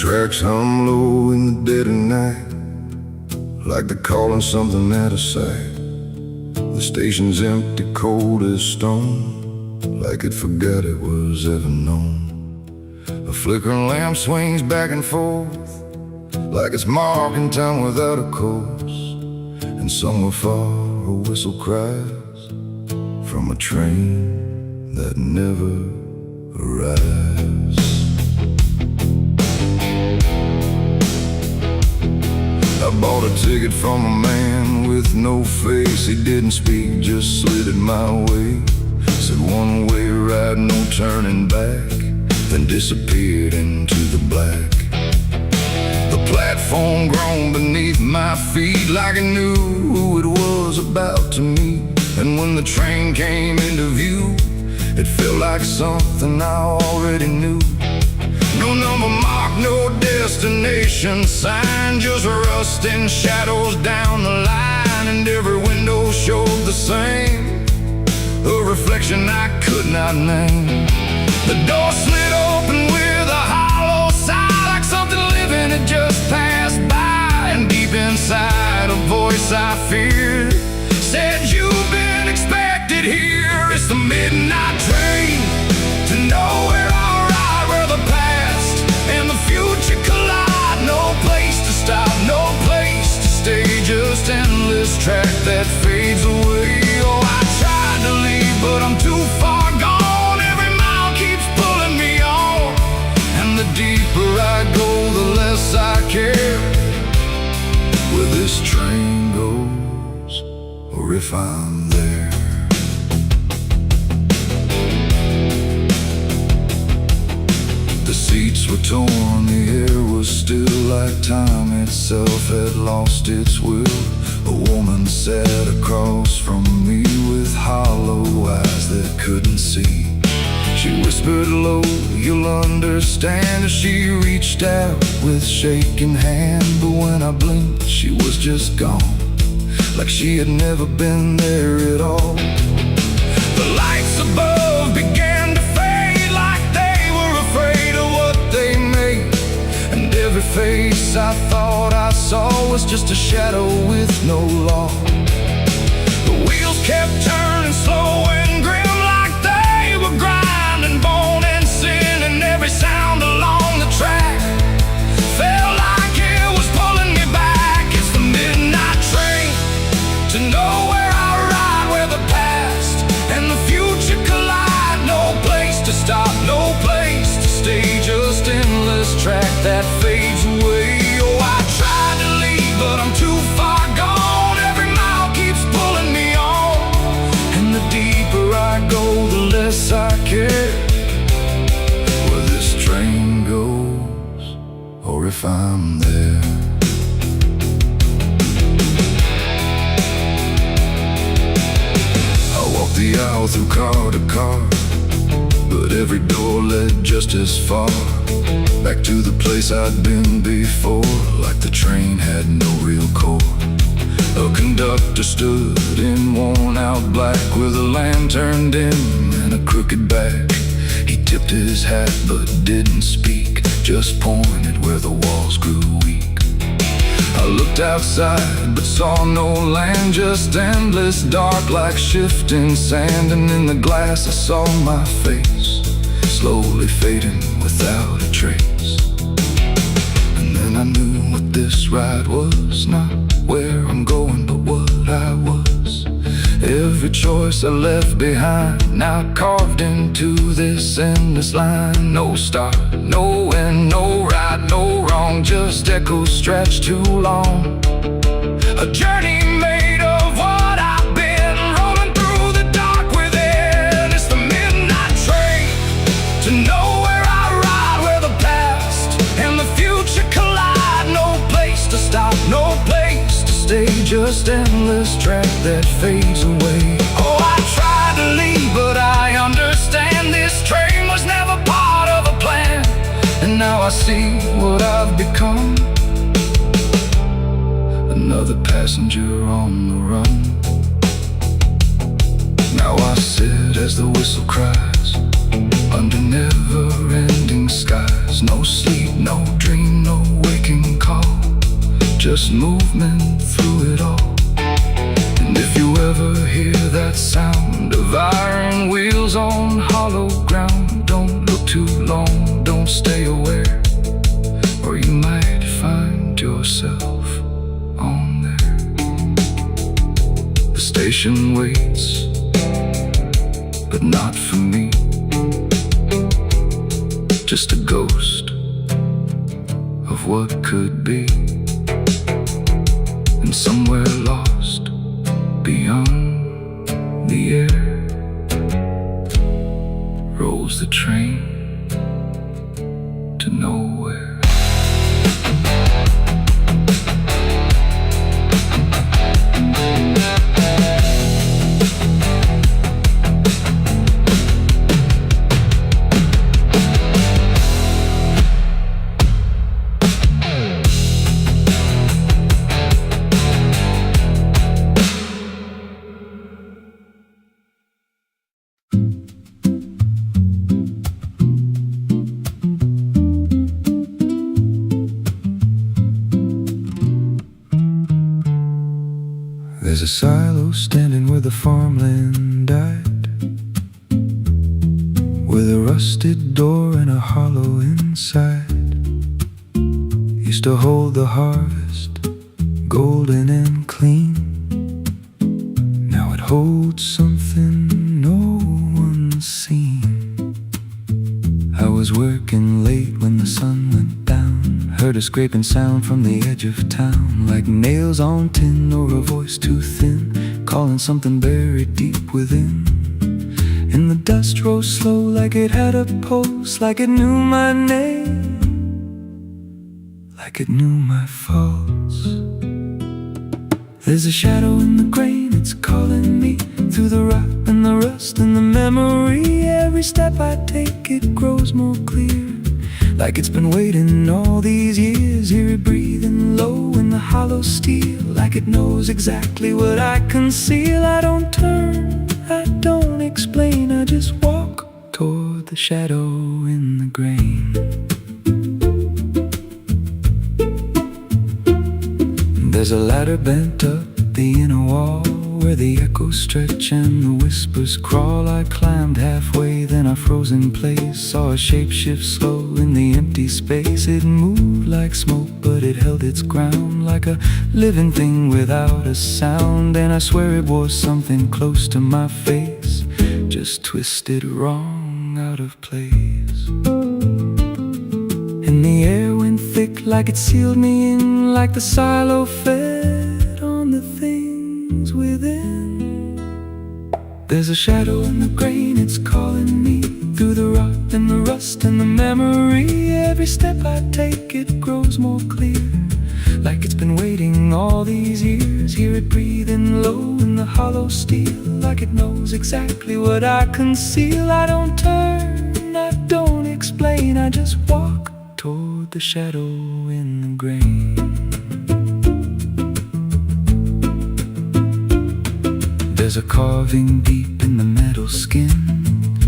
tracks hum low in the dead of night, like they're calling something out of sight. The station's empty, cold as stone, like it forgot it was ever known. A flickering lamp swings back and forth, like it's marking time without a course. And somewhere far a whistle cries from a train that never arrives. I bought a ticket from a man with no face. He didn't speak, just slid it my way. Said one way ride, no turning back, then disappeared into the black. The platform groaned beneath my feet, like it knew who it was about to meet. And when the train came into view, it felt like something I already knew. No number mark, no destination sign, just rust and shadows down the line. And every window showed the same, a reflection I could not name. The door slid open with a hollow sigh, like something living had just passed by. And deep inside a voice I feared said, "You've been expected here." It's the midnight train to nowhere. I'll ride where the past and the future collide. No place to stop, no place to stay, just endless track that fades away. Oh, I tried to leave, but I'm too far gone. Every mile keeps pulling me on, and the deeper I go, the less I care where this train goes, or if I'm there. The seats were torn, the air was still, like time itself had lost its will. A woman sat across from me with hollow eyes that couldn't see. She whispered low, "You'll understand," as she reached out with shaking hand. But when I blinked, she was just gone, like she had never been there at all. The lights above began to fade, like they were afraid of what they made. And every face I thought I saw was just a shadow with no law. The wheels kept turning slow and grim, like they were grinding bone and sin. And every sound along the track felt like it was pulling me back. It's the midnight train to nowhere. I ride where the past and the future collide. No place to stop, no place to stay, just endless track that fades away. Oh, I tried to leave, but I'm too far gone. Every mile keeps pulling me on, and the deeper I go, the less I care where this train goes, or if I'm there. I walked the aisle through car to car, but every door led just as far back to the place I'd been before, like the train had no real core. A conductor stood in worn-out black with a lantern dim and a crooked back. He tipped his hat but didn't speak, just pointed where the walls grew weak. I looked outside but saw no land, just endless dark like shifting sand. And in the glass I saw my face, slowly fading without a trace. And then I knew what this ride was, not where I'm going, but what I was. Every choice I left behind, now carved into this endless line. No start, no end, no right, no wrong, just echoes stretched too long. A journey made of what I've been, rolling through the dark within. It's the midnight train to nowhere. I ride where the past and the future collide. No place to stop, no place to stay, just endless track that fades away. Oh, I tried to leave, but I understand this train was never part of a plan. And now I see what I've become, another passenger on the run. Now I sit as the whistle cries, under never-ending skies. No sleep, no dream, just movement through it all. And if you ever hear that sound of iron wheels on hollow ground, don't look too long, don't stay aware, or you might find yourself on there. The station waits, but not for me. Just a ghost of what could be, and somewhere lost beyond the air rolls the train to nowhere. There's a silo standing where the farmland died, with a rusted door and a hollow inside. Used to hold the harvest, golden and clean. Now it holds something no one's seen. I was working late when the sun went down, heard a scraping sound from the edge of town, like nails on tin or a voice too thin, calling something buried deep within. And the dust rose slow like it had a pulse, like it knew my name, like it knew my faults. There's a shadow in the grain, it's calling me through the rot and the rust and the memory. Every step I take, it grows more clear, like it's been waiting all these years. Hear it breathing low in the hollow steel, like it knows exactly what I conceal. I don't turn, I don't explain, I just walk toward the shadow in the grain. There's a ladder bent up the inner wall, where the echoes stretch and the whispers crawl. I climbed halfway, then I froze in place, saw a shape shift slow in the empty space. It moved like smoke, but it held its ground, like a living thing without a sound. And I swear it was something close to my face, just twisted wrong, out of place. And the air went thick, like it sealed me in, like the silo fed on the things within. There's a shadow in the grain, it's calling me through the rot and the rust and the memory. Every step I take, it grows more clear, like it's been waiting all these years. Hear it breathing low in the hollow steel, like it knows exactly what I conceal. I don't turn, I don't explain, I just walk toward the shadow in the grain. There's a carving deep in the metal skin,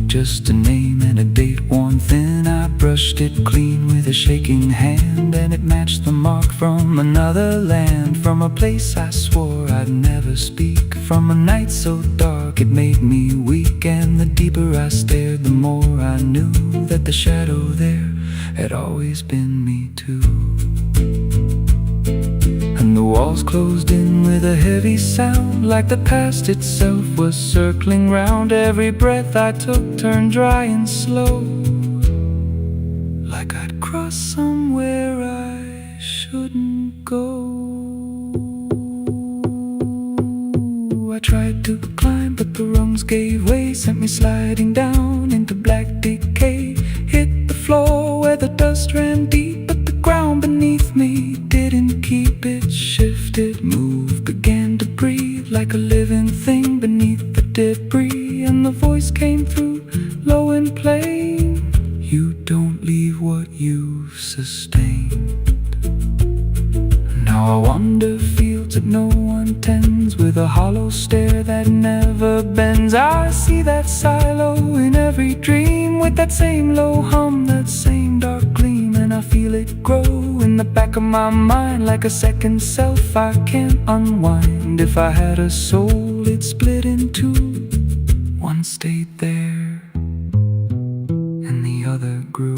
just a name and a date worn thin. I brushed it clean with a shaking hand, and it matched the mark from another land, from a place I swore I'd never speak, from a night so dark it made me weak. And the deeper I stared, the more I knew that the shadow there had always been me too. And the walls closed in with a heavy sound, like the past itself was circling round. Every breath I took turned dry and slow, like I'd crossed somewhere I shouldn't go. I tried to climb, but the rungs gave way, sent me sliding down into black decay. Hit the floor where the dust ran deep, but the ground beneath me didn't keep. It shifted, moved, began to breathe, like a living thing beneath the debris. And the voice came through, low and plain: you don't leave what you've sustained. Now I wander fields that no one tends, with a hollow stare that never bends. I see that silo in every dream, with that same low hum, that same dark gleam, and I feel it grow in in the back of my mind like a second self I can't unwind. If I had a soul, it'd split in two. One stayed there and the other grew.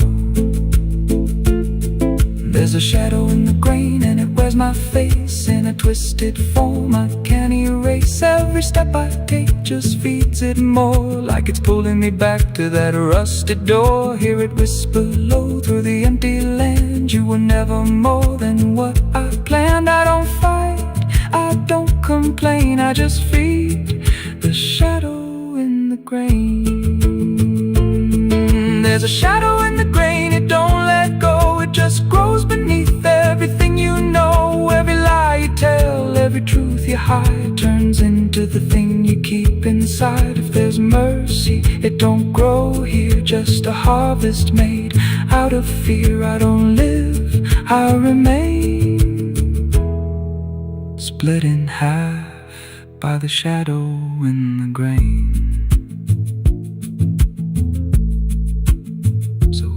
There's a shadow in the grain and it wears my face in a twisted form I can't erase. Every step I take just feeds it more, like it's pulling me back to that rusted door. Hear it whisper low through the empty land, you were never more than what I planned. I don't fight, I don't complain, I just feed the shadow in the grain. There's a shadow in the grain, it don't let go, it just grows beneath everything you know. Every lie you tell, every truth you hide, turns into the thing you keep inside. If there's mercy, it don't grow here, just a harvest made out of fear. I don't live, I remain, split in half by the shadow in the grain.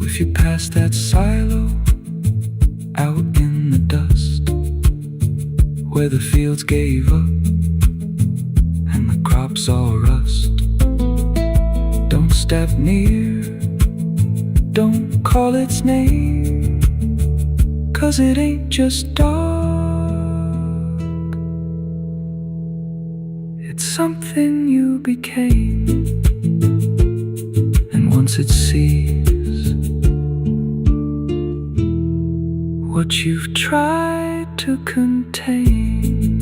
If you pass that silo out in the dust, where the fields gave up and the crops all rust, don't step near, don't call its name, 'cause it ain't just dark, it's something you became. And once it sees what you've tried to contain,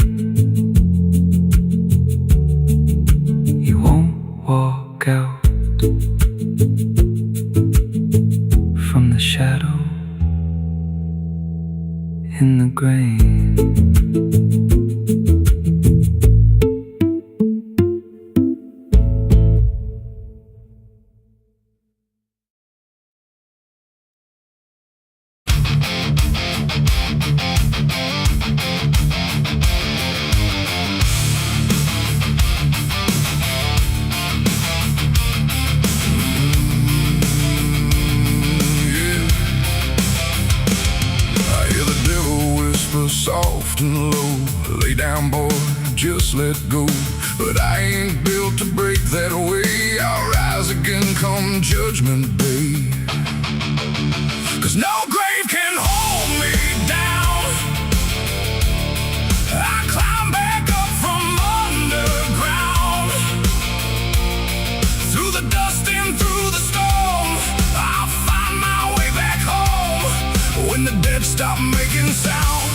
you won't walk out from the shadow in the grain. Soft and low, lay down boy, just let go. But I ain't built to break that way, I'll rise again come judgment day. 'Cause no grave can hold me down, I climb back up from underground. Through the dust and through the storm, I'll find my way back home. When the dead stop making sound,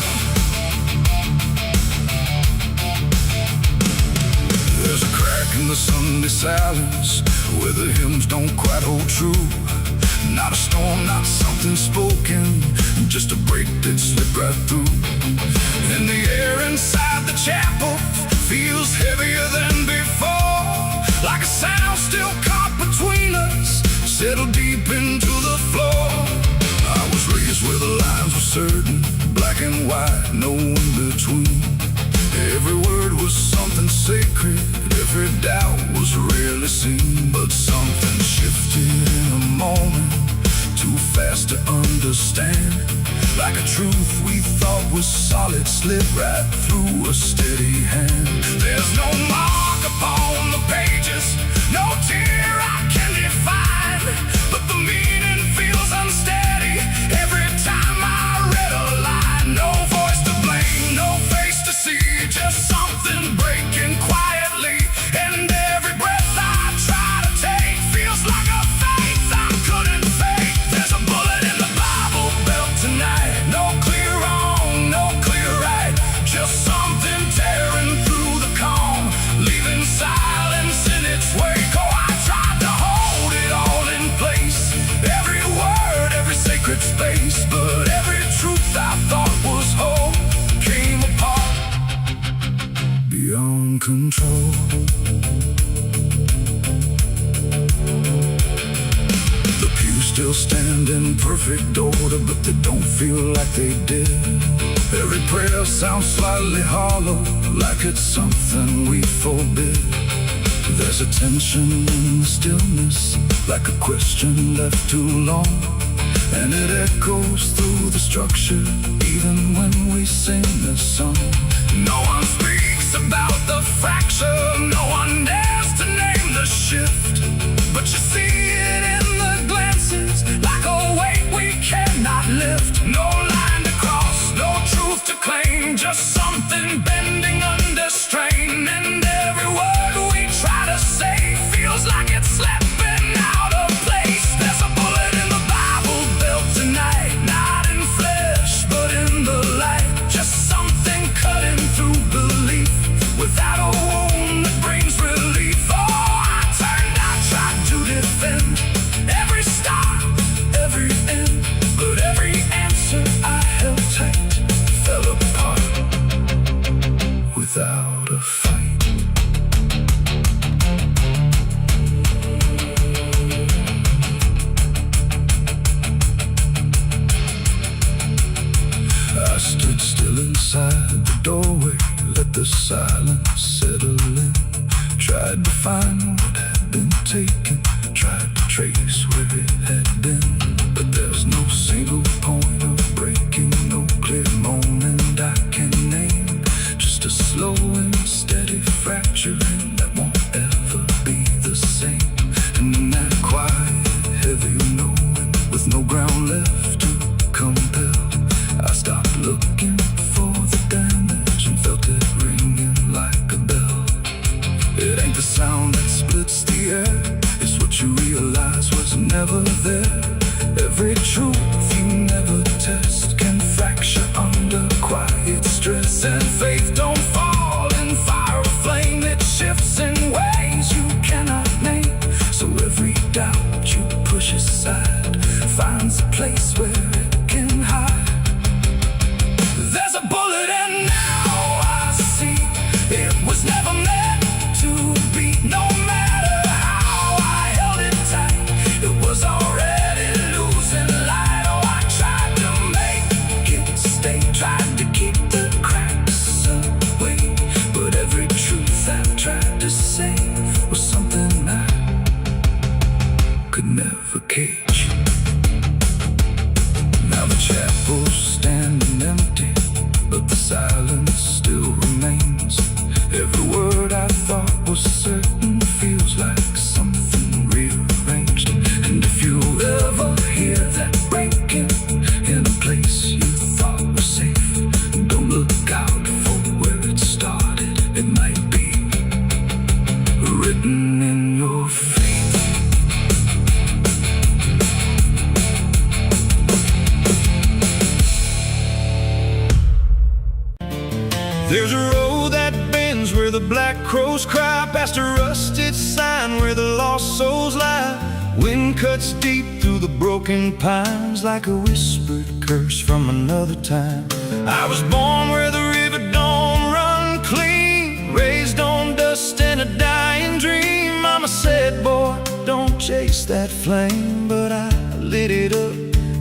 there's a crack in the Sunday silence where the hymns don't quite hold true. Not a storm, not something spoken, just a break that slipped right through. And the air inside the chapel feels heavier than before, like a sound still caught between us, settled deep into the floor. I was raised where the lines were certain, black and white, no in between. Every word was something sacred, every doubt was rarely seen. But something shifted in a moment, too fast to understand. Like a truth we thought was solid slipped right through a steady hand. There's no mark upon the pages, no tear I can define, but the meaning feels unsteady every time I read a line. No voice to blame, no face to see, just something breaking quietly. And every breath I try to take feels like a faith I couldn't fake. There's a bullet in the Bible belt tonight, no clear wrong, no clear right, just something tearing through the calm, leaving silence in its wake. Oh, I tried to hold it all in place, every word, every sacred space, but every truth I thought was whole came apart beyond control. The pews still stand in perfect order, but they don't feel like they did. Every prayer sounds slightly hollow, like it's something we forbid. There's a tension in the stillness, like a question left too long. and it echoes through the structure, even when we sing this song. No one speaks about the fracture, no one dares to name the shift, but you see it in the glances, like a weight we cannot lift. No line to cross, no truth to claim, just something bending under strain. And every word we try to say feels like it's slipping out of place. There's a bullet in the Bible built tonight, not in flesh, but in the light. Just something cutting through belief, without a wound that brings relief. Oh, I turned, I tried to defend every start, every end, but every answer I held tight fell apart without a fight. I stood still inside the doorway, let the silence settle in. Tried to find what had been taken, tried to trace where it had been, but there's no single point of breaking, no clear moment I can name. Just a slow and steady fracturing that won't ever be the same. And in that quiet, heavy knowing, with no ground left to compel, I stopped looking for the damage and felt it ringing like a bell. It ain't the sound that splits the air, it's what you realize was never there. Every truth you never test can fracture under quiet stress. And faith don't fall in fire or flame, it shifts in ways you cannot name. So every doubt you push aside finds a place where it can hide. There's a bullet and now I see it was never meant to be. No matter how I held it tight, it was already losing light. Oh, I tried to make it stay, tried to keep the cracks away, but every truth I tried to say was something I could never cage. Now the chapel's standing empty, but the silence still remains. Every word I thought was certain feels like something rearranged. And if you ever hear that breaking in a place you thought was safe, don't look out for where it started. It might be written in your fate. There's a road that bends where the black crows cry, past a rusted sign where the lost souls lie. Wind cuts deep through the broken pines, like a whispered curse from another time. I was born where the river don't run clean, raised on dust and a dying dream. Mama said, boy, don't chase that flame, but I lit it up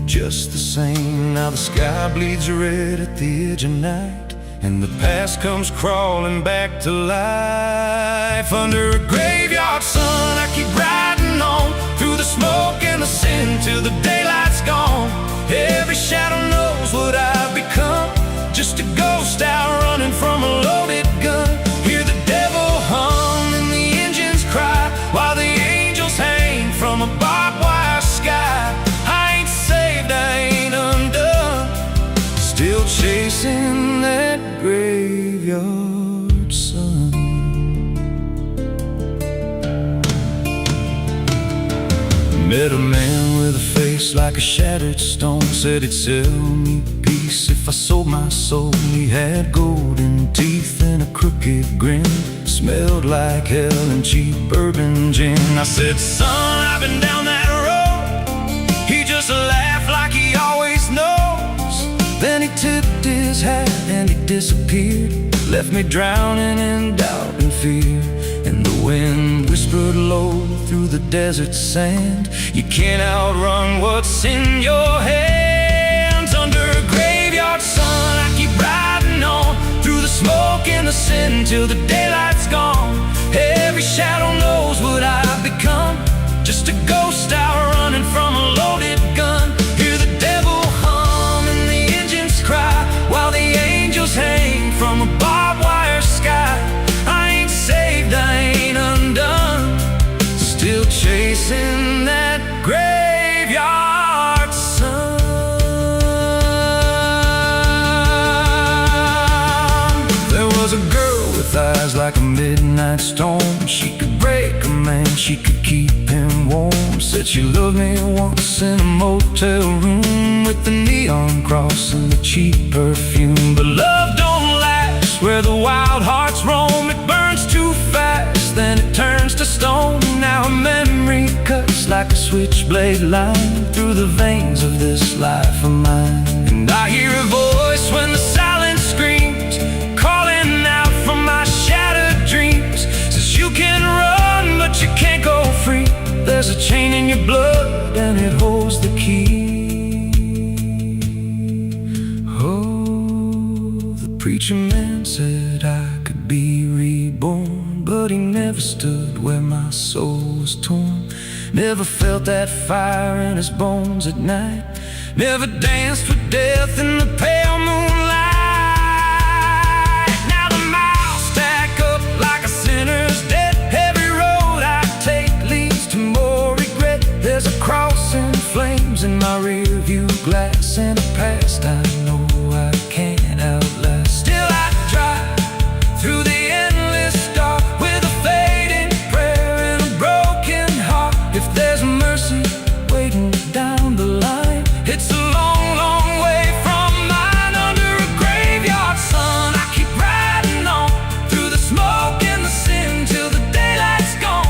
just the same. Now the sky bleeds red at the edge of night, and the past comes crawling back to life. Under a graveyard sun, I keep riding on through the smoke and the sin till the daylight's gone. Every shadow knows what I've become, just a ghost out running from a loaded gun. Hear the devil hum and the engines cry, while the angels hang from a barbed wire sky. I ain't saved, I ain't undone, still chasing that graveyard sun. Met a man with a face like a shattered stone, said he'd sell me peace if I sold my soul. He had golden teeth and a crooked grin, smelled like hell and cheap bourbon gin. I said, son, I've been down that road. He just laughed like he always knows. Then he tipped his hat and he disappeared, left me drowning in doubt and fear. And the wind whispered low through the desert sand, you can't outrun what's in your hands. Under a graveyard sun, I keep riding on through the smoke and the sin till the daylight's gone. Every shadow knows what I've become, just a ghost out running from a loaded gun. Hear the thighs like a midnight storm. She could break a man, she could keep him warm. Said she loved me once in a motel room with the neon cross and the cheap perfume. But love don't last where the wild hearts roam. It burns too fast, then it turns to stone. Now a memory cuts like a switchblade line through the veins of this life of mine. And I hear a voice when the silence screams, calling out from my shattered dreams. Says you can run, but you can't go free. There's a chain in your blood and it holds the key. Oh, the preacher man said I could be reborn, but he never stood where my soul was torn. Never felt that fire in his bones at night. Never danced with death in the pale moonlight. Now the miles stack up like a sinner's debt. Every road I take leads to more regret. There's a cross in flames in my rear view glass, and a past I know I can't outlast. Still I drive through the endless dark with a fading prayer and a broken heart. If there's mercy waiting down the line, it's a long, long way from mine. Under a graveyard sun, I keep riding on through the smoke and the sin till the daylight's gone.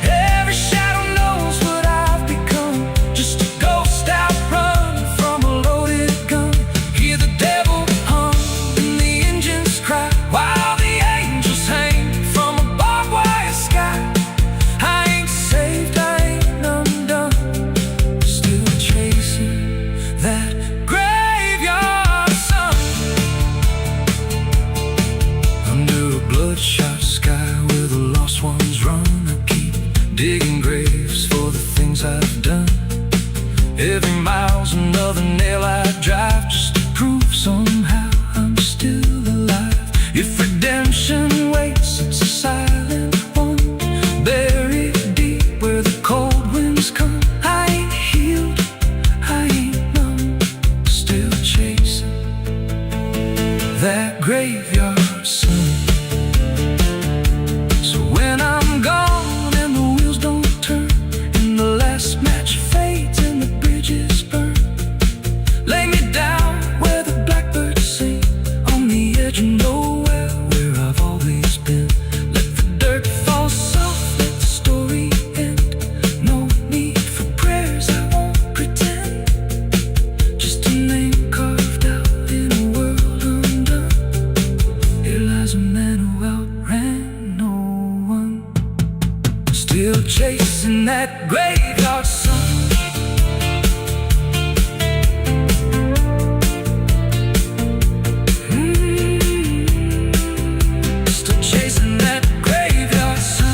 Every shadow knows what I've become, just a ghost out running from a loaded gun. Hear the devil hum and the engines cry while the angels hang from a barbed wire sky. I ain't saved, I ain't undone, still chasing that graveyard sun. Under a bloodshot sky where the lost ones run, I keep digging graves for the things I've done. Every mile's another nail I drive, just to prove somehow I'm still alive. If redemption waits, it's a silent one, buried deep where the cold winds come. I ain't healed, I ain't numb, still chasing that graveyard sun. So when I'm gone and the wheels don't turn, and the last match fades and the bridges burn, lay me down where the blackbirds sing, on the edge of nowhere where I've always been. Let the dirt fall soft, let the story end. No need for prayers, I won't pretend. Just a name carved out in a world undone. Here lies a man who outran no one, still chasing that graveyard sun. Still chasing that graveyard sun.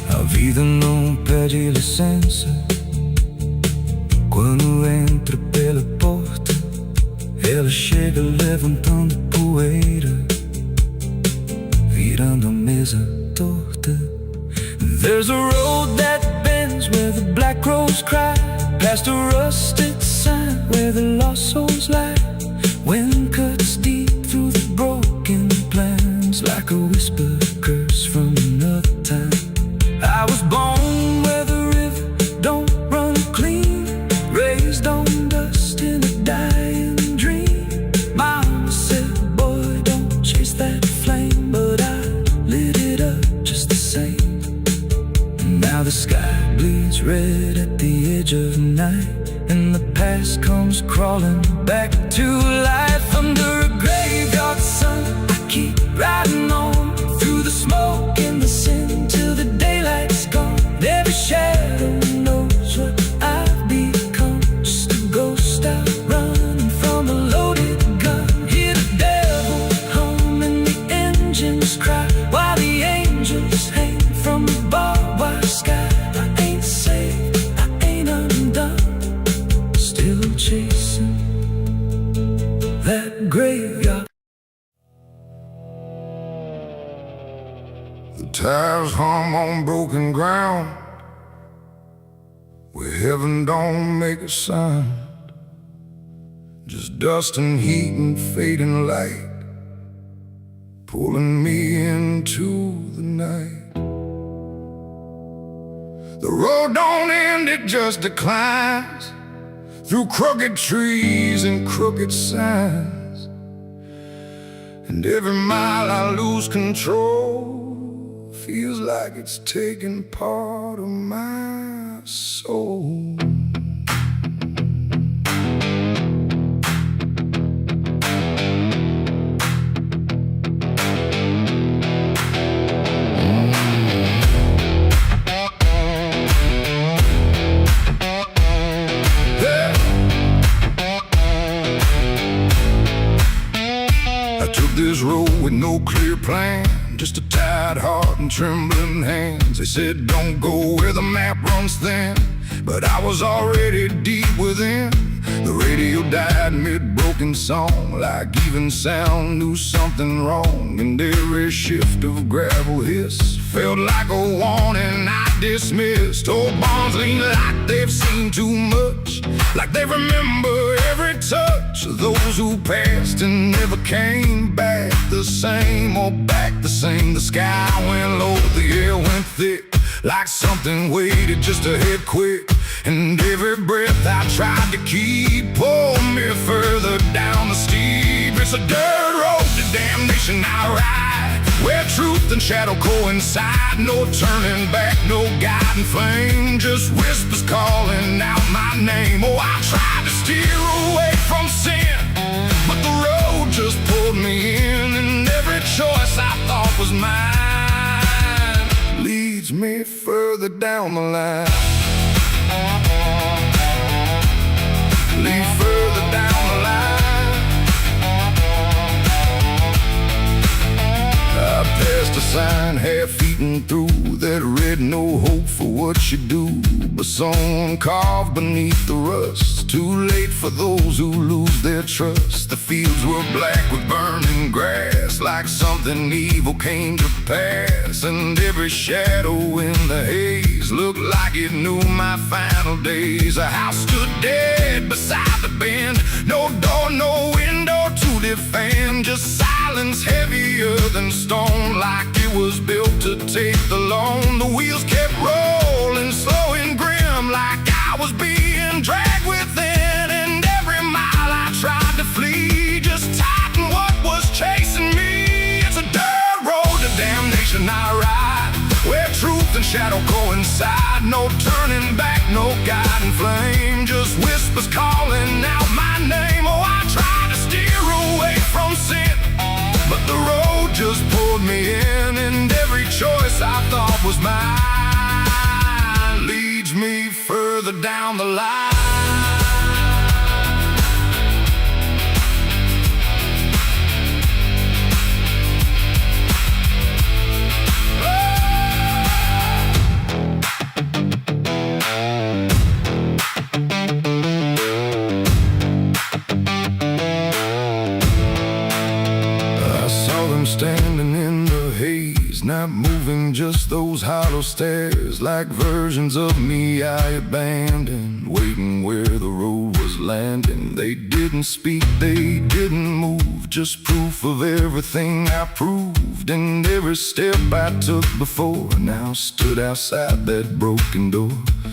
A vida não pede licença quando entra pela porta. Ela chega levantando poeira, virando a mesa torta. There's a road that bends where the black crows cry, past a rusted sign where the lost souls lie. Wind cuts deep through the broken plans like a whispered curse from another time. I was born where the river don't run clean, raised on dust in a dying dream. Mama said, boy, don't chase that flame, but I lit it up just the same. Now the sky bleeds red at the edge of night, and the past comes crawling back to life. Under a graveyard sun, I keep riding on through the smoke and the sin till the daylight's gone. Every shadow knows what I've become, just a ghost out running from a loaded gun. Hear the devil hum and the engines cry while the angels hang from the barbed wire sky. I ain't saved, I ain't undone, still chasing The tires hum on broken ground, where heaven don't make a sound. Just dust and heat and fading light, pulling me into the night. The road don't end, it just declines through crooked trees and crooked signs. And every mile I lose control feels like it's taking part of my soul. This road with no clear plan, just a tired heart and trembling hands. They said don't go where the map runs thin, but I was already deep within. The radio died mid-broken song, like even sound knew something wrong. And every shift of gravel hiss felt like a warning I dismissed. Old bonds lean like they've seen too much, like they remember every touch of those who passed and never came back the same, or back the same. The sky went low, the air went thick, like something waited just to hit quick. And every breath I tried to keep pulled me further down the steep. It's a dirt road to damnation I ride, where truth and shadow coincide. No turning back, no guiding flame, just whispers calling out my name. Oh, I tried to steer away from sin, but the road just pulled me in. And every choice I thought was mine leads me further down the line. Lead further down the line. I passed a sign half-eaten through that read no hope for what you do, but someone carved beneath the rust. Too late for those who lose their trust. The fields were black with burning grass, like something evil came to pass. And every shadow in the haze looked like it knew my final days. A house stood dead beside the bend, no door, no window to defend, just silence heavier than stone, like it was built to take the loan. The wheels kept rolling slow and grim, like I was being dragged within. And every mile I tried to flee just tightened what was chasing me. It's a dirt road to damnation I ride, where truth and shadow coincide. No turning back, no guiding flame, just whispers calling out my name. Oh, I tried to steer away from sin, but the road just pulled me in. And every choice I thought was mine leads me further down the line. Standing in the haze, not moving, just those hollow stares, like versions of me I abandoned, waiting where the road was landing. They didn't speak, they didn't move, just proof of everything I proved. And every step I took before now stood outside that broken door.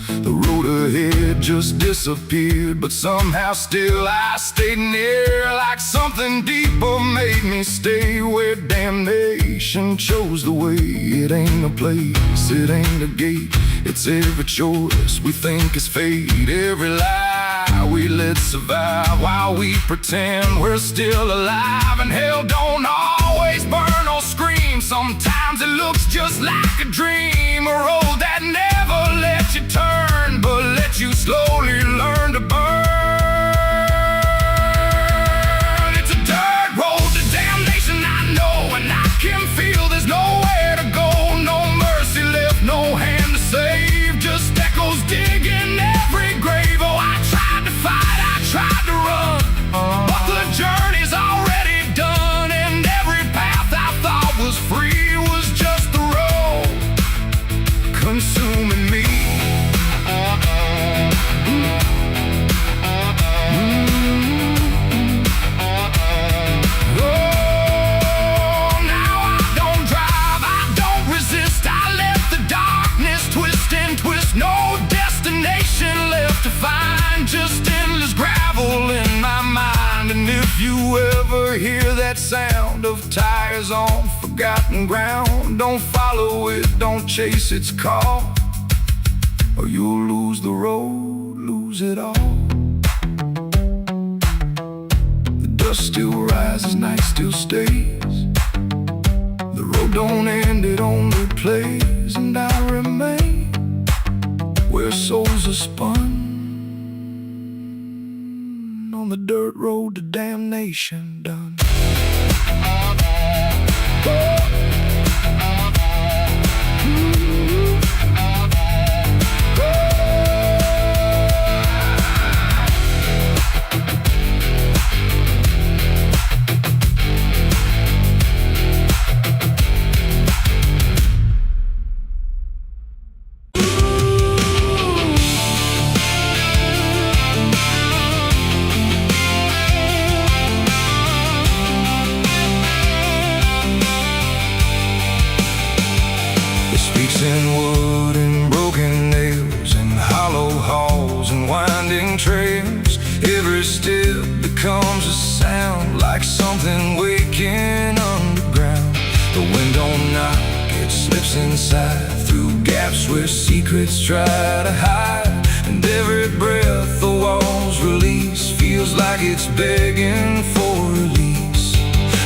The road ahead just disappeared, but somehow still I stayed near, like something deeper made me stay, where damnation chose the way. It ain't a place, it ain't a gate, it's every choice we think is fate. Every lie we let survive while we pretend we're still alive. And hell don't always burn or scream, sometimes it looks just like a dream. A road that never lets you turn, but lets you slowly learn to burn. It's a dirt road to damnation, I know, and I can feel there's nowhere to go. No mercy left, no hand to save, just echoes digging every grave. Oh, I tried to fight, I tried to run, but the journey's already done. And every path I thought was free was just the road that sound of tires on forgotten ground. Don't follow it, don't chase its call, or you'll lose the road, lose it all. The dust still rises, night still stays. The road don't end, it only plays. And I remain where souls are spun, on the dirt road to damnation done. In wood and broken nails, and hollow halls and winding trails. Every step becomes a sound, like something waking underground. The wind don't knock, it slips inside, through gaps where secrets try to hide. And every breath the walls release feels like it's begging for release.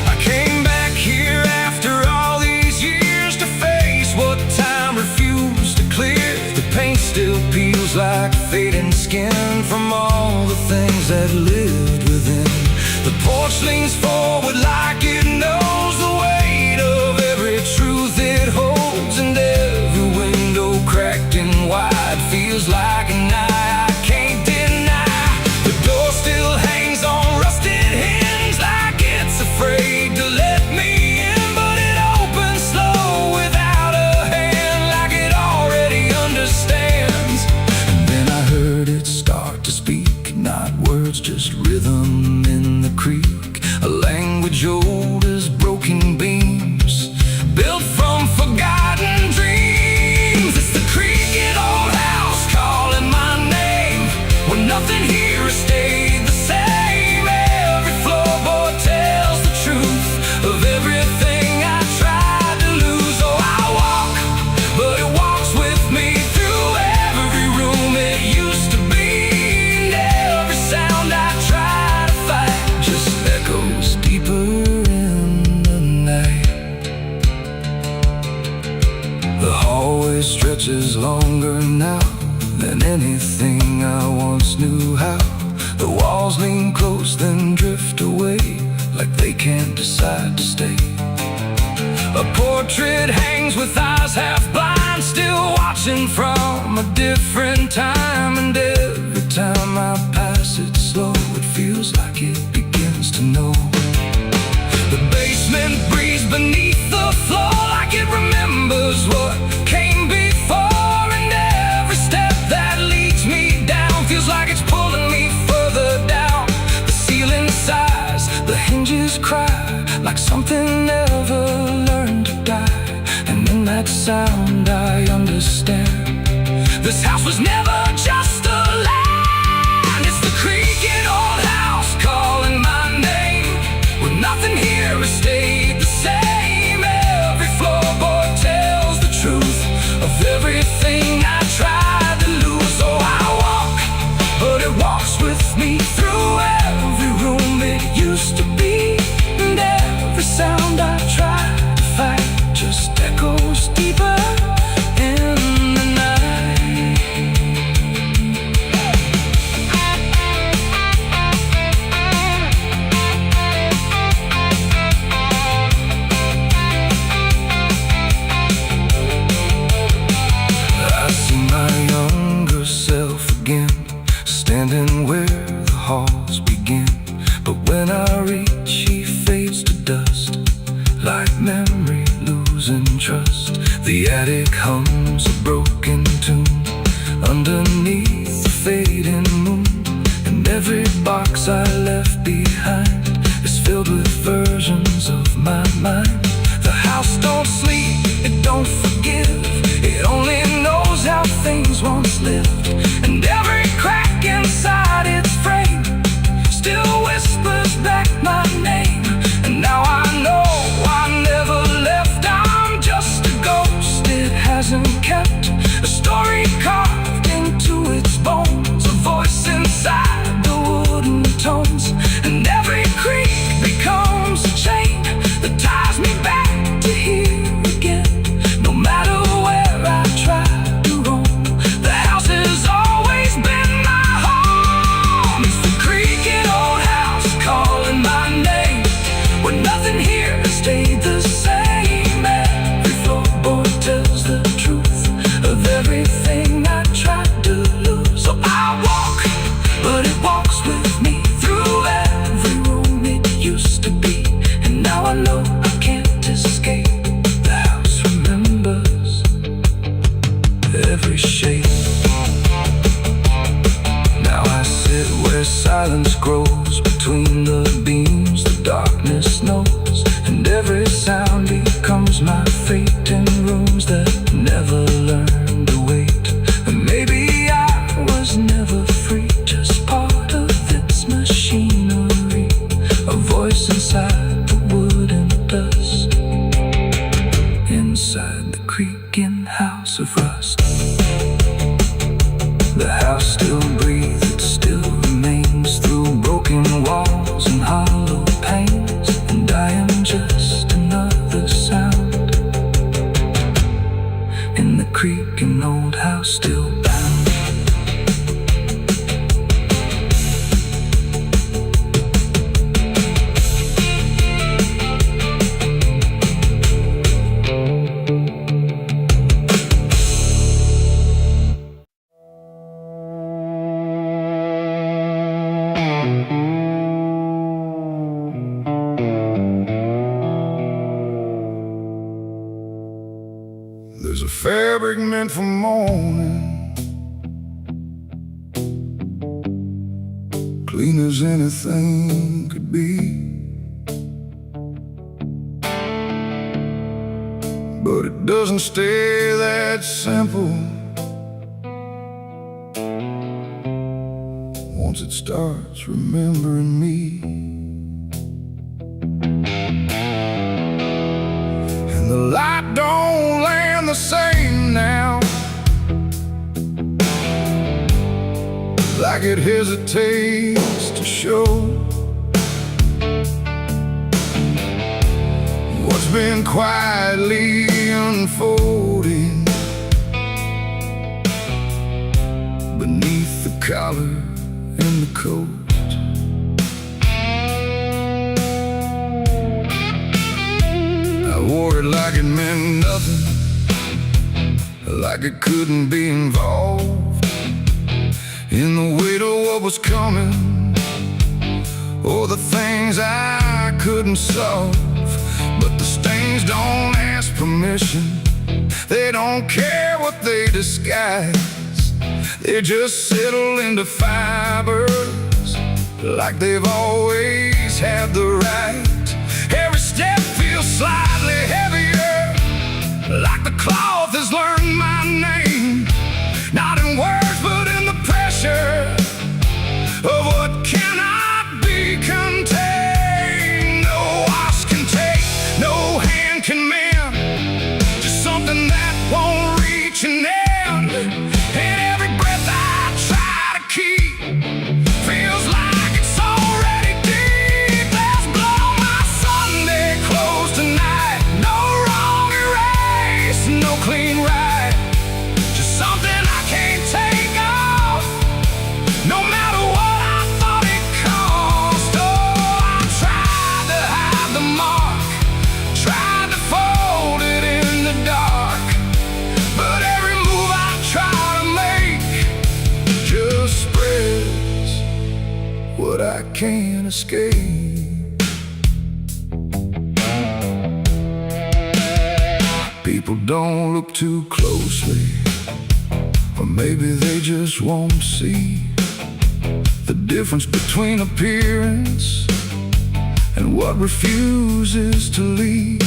I came back here after all these years to face what time refused to clear. The paint still peels like fading skin from all the things that lived within. The porch leans forward like it knows the weight of every truth it holds. And every window cracked and wide feels like an eye I can't deny. The door still hangs on rusted hinges like it's afraid to let me in. But it opens slow without a hand, like it already understands. And then I heard it start to speak, not words, just rhythm in the creek. A language old as broken beams, built from forgotten dreams. It's the creaking old house calling my name, when nothing here has stayed the same. Every floorboard tells the truth of everything I tried to lose. Oh, I walk, but it walks with me through every room it used to be. And every sound I try to fight just echoes deeper in the night. The hallway stretches longer now than anything I once knew how. The walls lean close then drift away, like they can't decide to stay. A portrait hangs with eyes half blind, still watching from a different time. And every time I pass it slow, it feels like it begins to know. The basement breathes beneath the floor, like it remembers what came before. And every step that leads me down feels like it's pulling me further down. The ceiling sighs, the hinges cry, like something never learned to die. And in that sound I understand, this house was never just a land. It's the creaking old house calling my name, when nothing here has stayed the same. Every floorboard tells the truth of everything I tried to lose. Oh, I walk, but it walks with me through every room it used to be. And every sound I try to fight just echoes deeper in the night. I see my younger self again, standing where the halls begin. But when I reach, he fades to dust, like memory losing trust. The attic hums a broken tune underneath the fading moon. And every box I left behind is filled with versions of my mind. The house don't sleep, it don't forgive, it only knows how things once lived. And every crack inside its frame still whispers back my name. And now knows the truth of everything I tried to lose. So I walk, but it walks with me through every room it used to be. And now I know I can't escape. The house remembers every shape. Now I sit where silence grows between the beams, the darkness knows, and every sound becomes my fate in rooms that never learned to wait. And maybe I was never free, just part of its machinery, a voice inside the wood and dust, inside the creaking house of rust. The house still breathes, it still remains through broken walls and hollow panes. And I am just another sound in the creaking old house still bound. There's a fabric meant for mourning, clean as anything could be. But it doesn't stay that simple. Once it starts remembering me, and the light don't land the same now, like it hesitates to show what's been quietly unfolding beneath the collar and the coat. I wore it like it meant nothing, like it couldn't be involved in the weight of what was coming, or the things I couldn't solve. But the stains don't ask permission, they don't care what they disguise. They just settle into fibers like they've always had the right. Every step feels slightly heavier, like the cloth has learned my name, not in words but in the pressure of what cannot be contained. No wash can take, no hand can mend, just something that won't reach an end. And every breath I try to keep feels like it's already deep. There's blood on my Sunday clothes tonight, no wrong erase, no clean right, just something I can't take off, no matter what I thought it cost. Oh, I tried to hide the mark, tried to fold it in the dark, but every move I try to make just spreads what I can't escape. People don't look too closely, or maybe they just won't see the difference between appearance and what refuses to leave.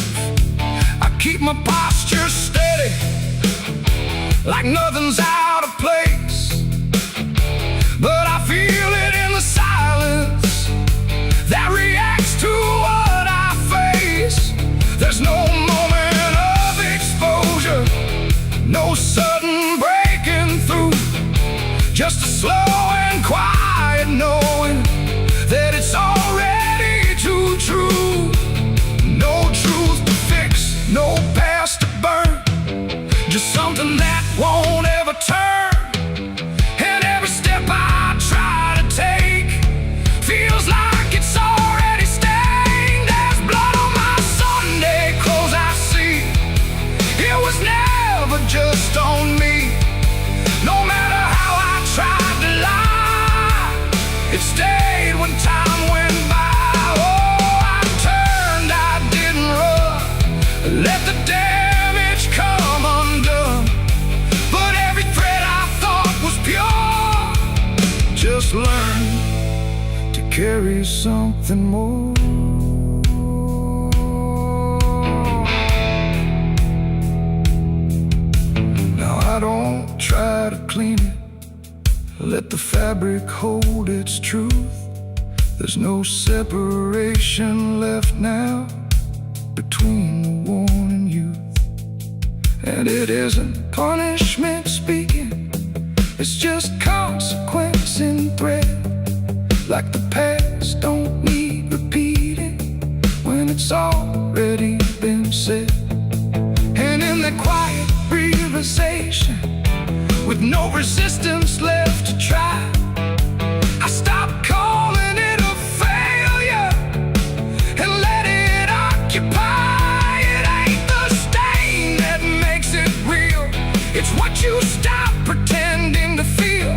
I keep my posture steady, like nothing's out of place, but I feel it in the silence that reacts to what I face. There's no moment of exposure, no sudden breaking through, just a slow and quiet knowing that it's already too true. No truth to fix, no past to burn, just something that won't ever turn. And every step I try to take feels like it's already stained. There's blood on my Sunday clothes I see, it was never carries something more. Now I don't try to clean it, let the fabric hold its truth. There's no separation left now between the worn and youth. And it isn't punishment speaking, it's just consequence in thread. Like the past don't need repeating when it's already been said. And in that quiet realization, with no resistance left to try, I stopped calling it a failure and let it occupy. It ain't the stain that makes it real, it's what you stop pretending to feel.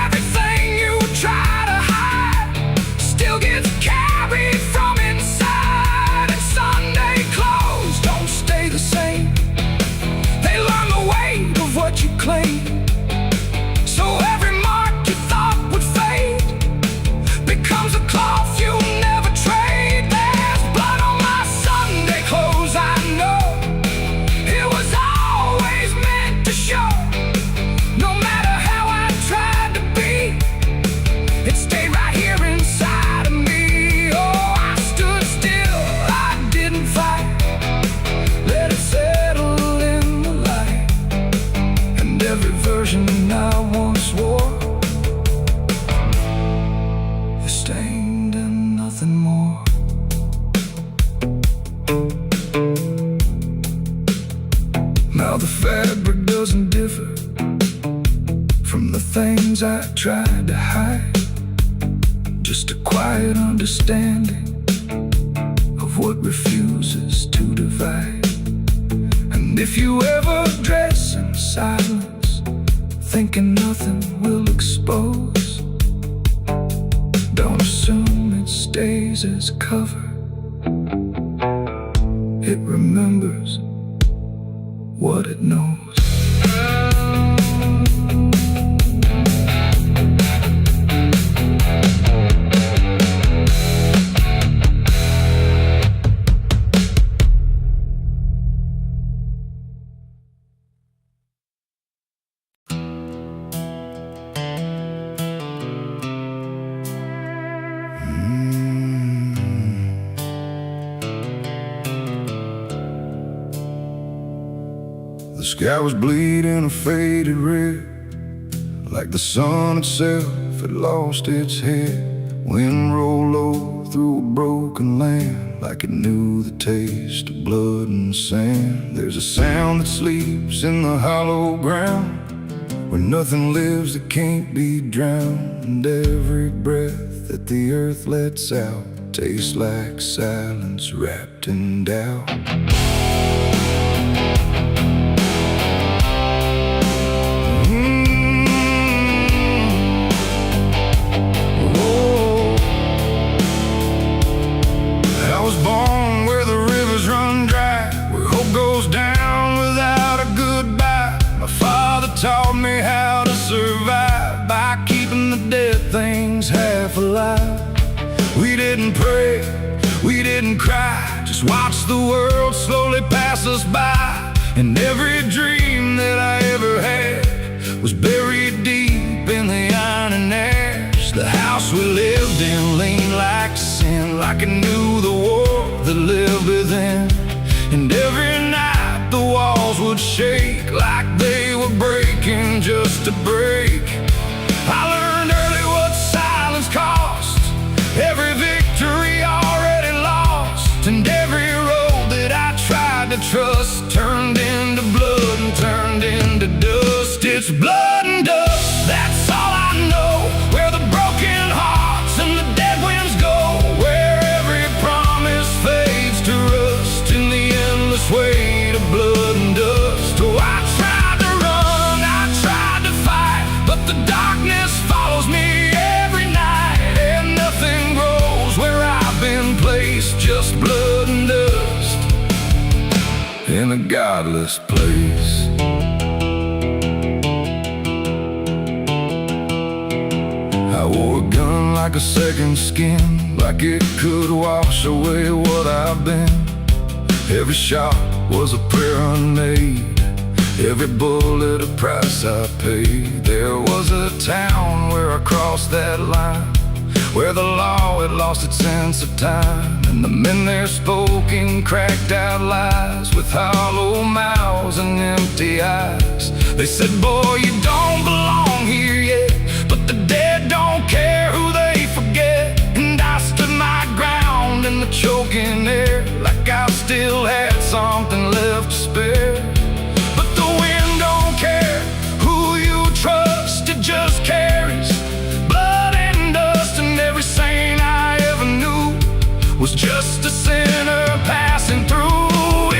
Everything you try to hide still gets carried from inside. And Sunday clothes don't stay the same, they learn the weight of what you claim. So every mark you thought would fade becomes a cloth you never trade. There's blood on my Sunday clothes, I know. It was always meant to show. No matter how I tried to be, it stayed right here inside of me. Oh, I stood still, I didn't fight, let it settle in the light. And every version I once wore is stained and nothing more. Now the fabric doesn't differ from the things I tried to hide, just a quiet understanding of what refuses to divide. And if you ever dress in silence, thinking nothing will expose, don't assume it stays as cover. It remembers what it knows. The sky was bleeding a faded red, like the sun itself had lost its head. Wind rolled low through a broken land, like it knew the taste of blood and sand. There's a sound that sleeps in the hollow ground, where nothing lives that can't be drowned. And every breath that the earth lets out tastes like silence wrapped in doubt. Taught me how to survive by keeping the dead things half alive. We didn't pray, we didn't cry, just watch the world slowly pass us by. And every dream that I ever had was buried deep in the iron and ash. The house we lived in leaned like sin, like it knew the war that lived within. And every night the walls would shake like they were breaking just to break. I learned early what silence cost, every victory already lost. And every road that I tried to trust turned into blood and turned into dust. It's blood and dust, that's all I know. Where the broken hearts and the dead winds go, where every promise fades to rust in the endless weight of blood and dust. Oh, I tried to run, I tried to fight, but the darkness fought like a second skin, like it could wash away what I've been. Every shot was a prayer unmade, every bullet a price I paid. There was a town where I crossed that line, where the law had lost its sense of time, and the men there spoke in cracked out lies, with hollow mouths and empty eyes. They said, boy, you don't belong here yet, but the dead don't care who they forget. And I stood my ground in the choking air, like I still had something left to spare. But the wind don't care who you trust, it just carries blood and dust. And every saint I ever knew was just a sinner passing through.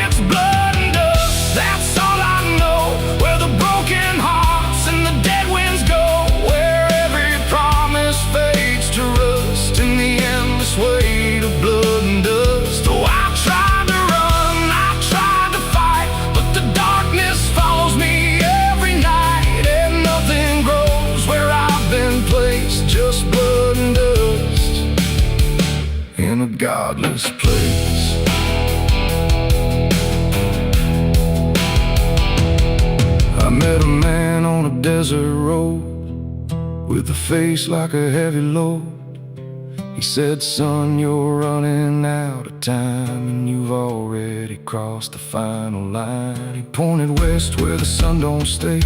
It's blood and dust, that's all I know, where the broken hearts and the dead winds go, where every promise fades to rust in the endless weight of blood and dust. Oh, I tried to run, I tried to fight, but the darkness follows me every night, and nothing grows where I've been placed, just blood and dust in a godless place. I met a man on a desert road, with a face like a heavy load. He said, son, you're running out of time, and you've already crossed the final line. He pointed west where the sun don't stay,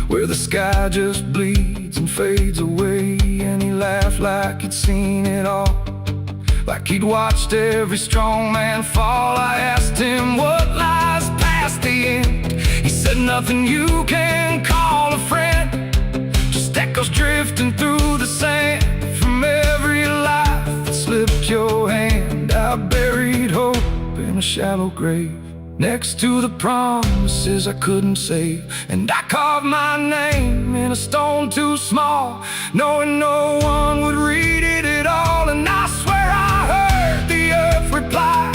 where the sky just bleeds and fades away. And he laughed like he'd seen it all, like he'd watched every strong man fall. I asked him what lies past the end. He said, nothing you can call a friend, just echoes drifting through the sand from every life that slipped your hand. I buried hope in a shallow grave, next to the promises I couldn't save. And I carved my name in a stone too small, knowing no one would read it at all. And I swear I heard the earth reply,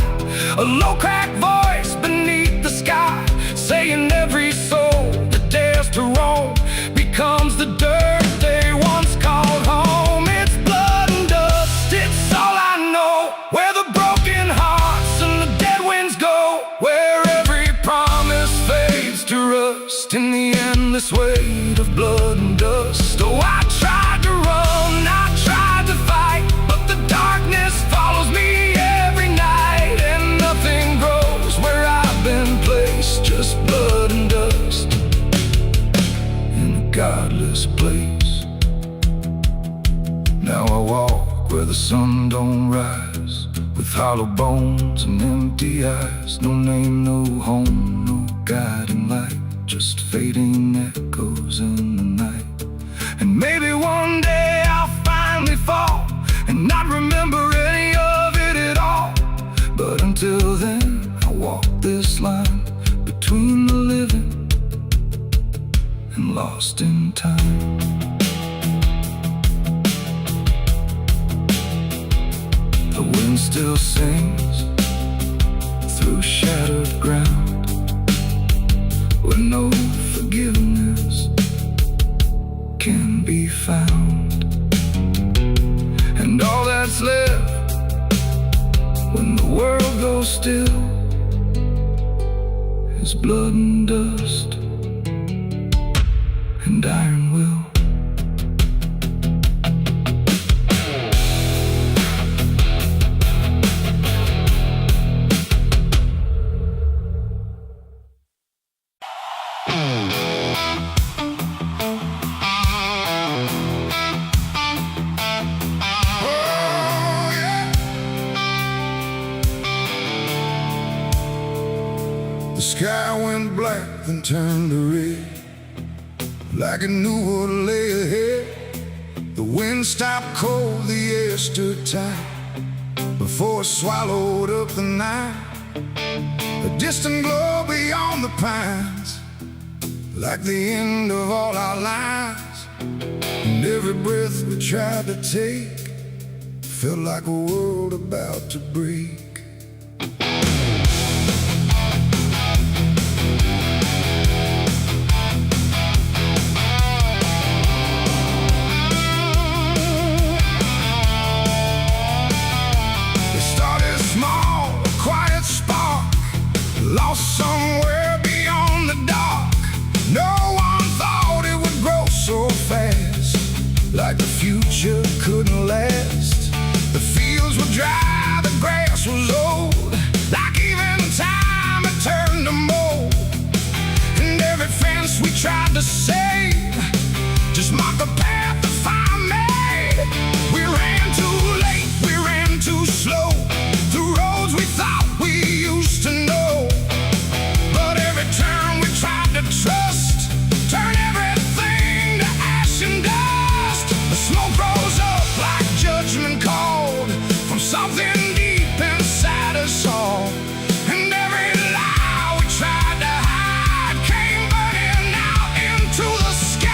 a low cracked voice beneath the sky, saying every soul that dares to roam becomes the dirt they once called home. It's blood and dust, it's all I know, where the broken hearts and the dead winds go, where every promise fades to rust in the endless weight of blood and dust. Oh, I tried to run, I tried to fight, but the darkness follows me every night, and nothing grows where I've been placed, just blood and dust in a godless place. Now I walk where the sun don't rise, with hollow bones and empty eyes. No name, no home, no guiding light, just fading echoes in the night. And maybe one day I'll finally fall and not remember any of it at all. But until then, I walk this line between the living and lost in time. The wind still sings through shattered ground, where no forgiveness can be found. And all that's left when the world goes still is blood and dust and iron will. The sky went black, then turned to red, like it knew what lay ahead. The wind stopped cold, the air stood tight, before it swallowed up the night. A distant glow beyond the pines, like the end of all our lives. And every breath we tried to take felt like a world about to break. place we tried to save just marked the path the fire made. We ran too late, we ran too slow, through roads we thought we used to know. But every turn we tried to trust turned everything to ash and dust. The smoke rose up like judgment called from something deep inside us all. And every lie we tried to hide came burning out into the sky.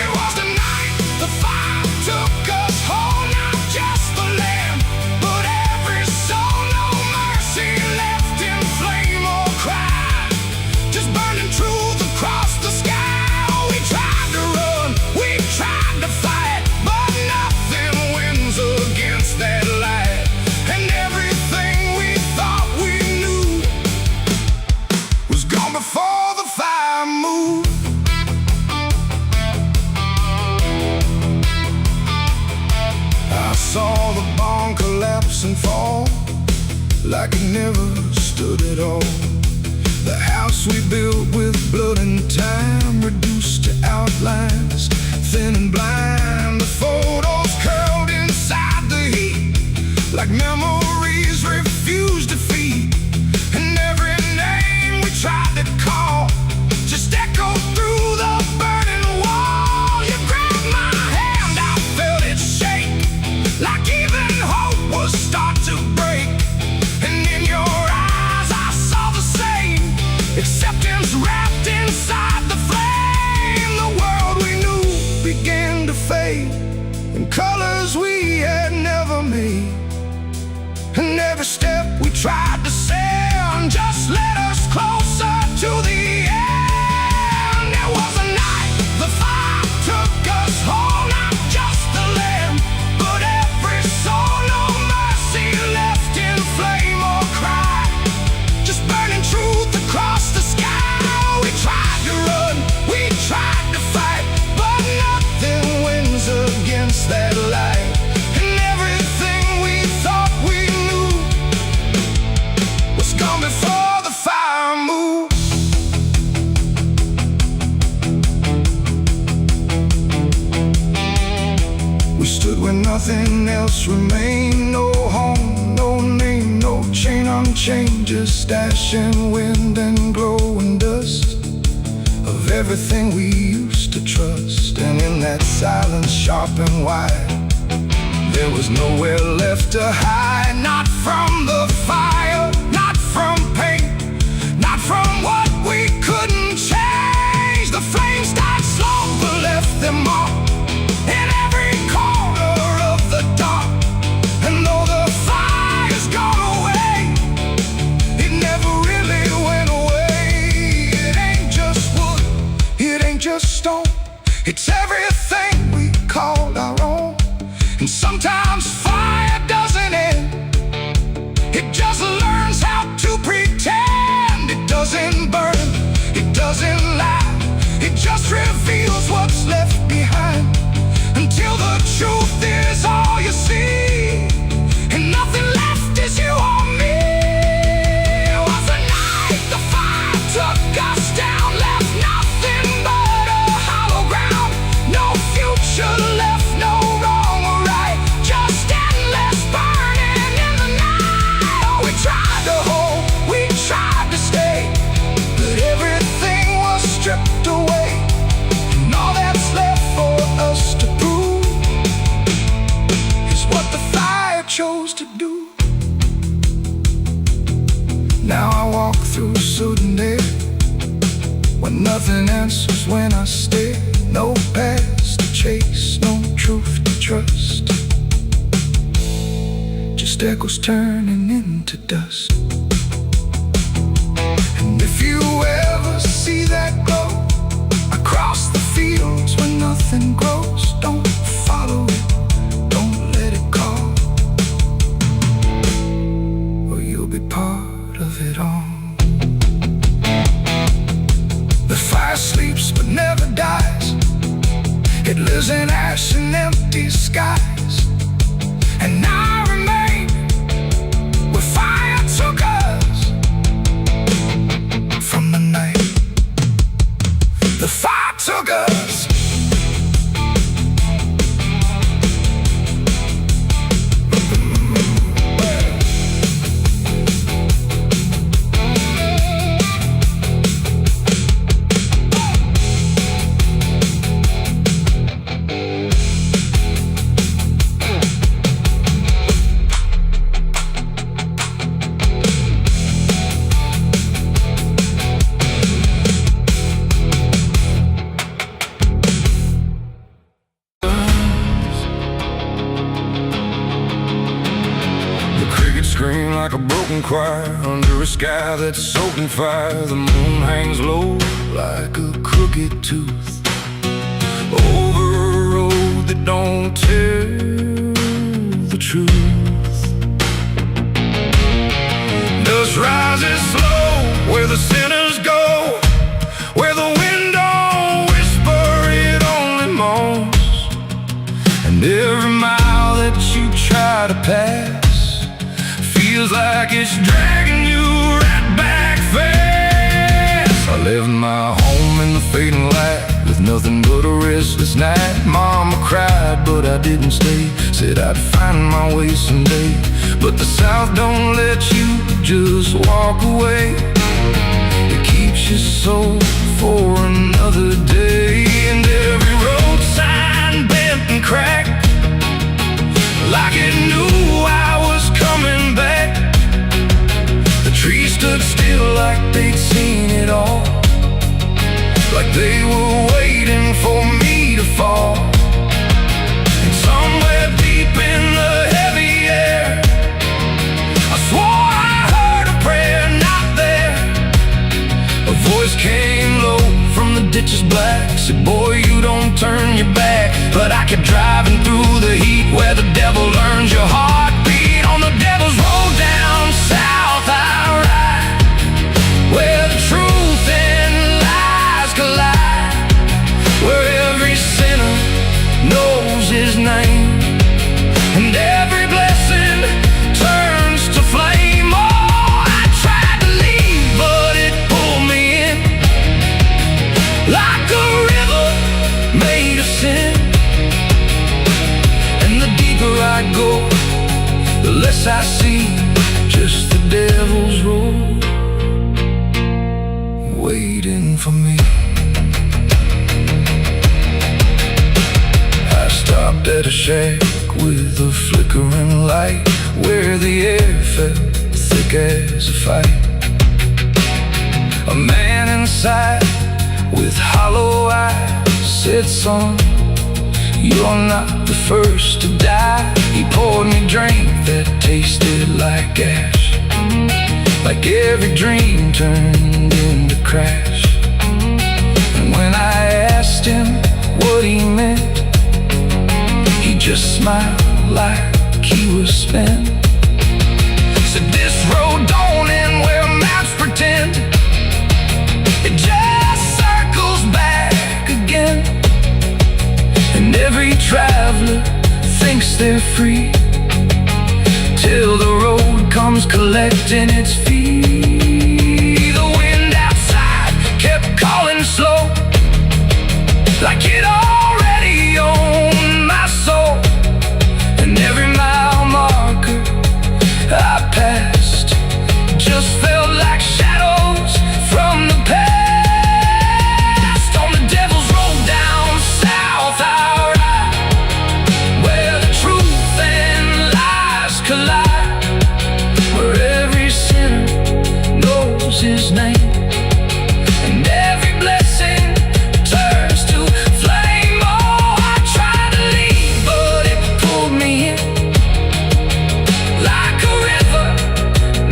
It was the night the fire took us whole, not just the land, but every soul. No mercy left in flame or cry, just burning truth across the sky. We tried to run, we tried to fight, but nothing wins against that light. And everything we thought we knew was gone before the fire moved. I saw the barn collapse and fall like it never stood at all. The house we built with blood and time reduced to outlines, thin and blind. The photos curled inside the heat like memories refused defeat. And every name we tried to call just echoed through the burning wall. You grabbed my hand, I felt it shake, like even hope was start to break. And in your eyes I saw the same acceptance wrapped inside the flame. The world we knew began to fade in colors we had never made. And every step we tried to send just led us closer to the end. It was a night the fire took us whole, not just the land, but every soul. No mercy left in flame or cry, just burning truth across the sky. We tried to run, we tried to fight, but nothing wins against that light. And everything we thought we knew was gone before the fire moved. We stood where nothing else remained. No home, no name, no chain unchained, just ash and wind and glowing dust of everything we used to trust. And in that silence sharp and wide, there was nowhere left to hide. Not from the fire, not from pain, not from what we couldn't change. The flames died slow but left them all in every corner of the dark. And though the fire's gone away, it never really went away. It ain't just wood, it ain't just stone, it's everything we called our own. And sometimes fire doesn't end, it just learns how to pretend. It doesn't burn, it doesn't lie, it just reveals what's left behind, until the truth is all you see, and nothing left is you or me. It was the night the fire took us down, left nothing but a hollow ground. No future left, no wrong or right, just endless burning in the night. Oh, we tried to hold, we tried to stay, but everything was stripped away. And all that's left for us to prove is what the fire chose to do. Now I walk through sudden air when nothing answers when I stare. No past to chase, no truth to trust, just echoes turning into dust. And if you ever see that glow across the fields where nothing grows, don't follow it, don't let it call, or you'll be part of it all. The fire sleeps but never dies, it lives in ash and empty skies. And I remain where fire took us from the night. took us. Scream like a broken choir under a sky that's soaked in fire. The moon hangs low like a crooked tooth over a road that don't tell the truth. Dust rises slow where the sinners go, where the wind don't whisper, it only moans. And every mile that you try to pass feels like it's dragging you right back fast. I left my home in the fading light with nothing but a restless night. Mama cried, but I didn't stay. Said I'd find my way someday. But the South don't let you just walk away. It keeps you so for another day. And every road sign bent and cracked, like it knew I was coming back. The trees stood still like they'd seen it all, like they were waiting for me to fall. And somewhere deep in the heavy air, I swore I heard a prayer not there. A voice came low from the ditches black, said, boy, you don't turn your back. But I kept driving through the heat where the devil learns your heartbeat. On the devil's road down south I ride, where the truth and lies collide, where every sinner knows his name, and every blessing turns to flame. Oh, I tried to leave, but it pulled me in, like a river made of sin. And the deeper I go, the less I see, just the devil's road waiting for me. I stopped at a shack with a flickering light, where the air felt thick as a fight. A man inside with hollow eyes said, son, you're not the first to die. He poured me a drink that tasted like ash, like every dream turned into crash. And when I asked him what he meant, he just smiled like he was spent. Said, this road don't end where maps pretend, it just circles back again. And every traveler thinks they're free, till the road comes collecting its fee. The wind outside kept calling slow, like it already owned my soul. And every mile marker I passed just felt like shadows from the past. On the devil's road down south I ride, where the truth and lies collide, where every sinner knows his name, and every blessing turns to flame. Oh, I tried to leave, but it pulled me in, like a river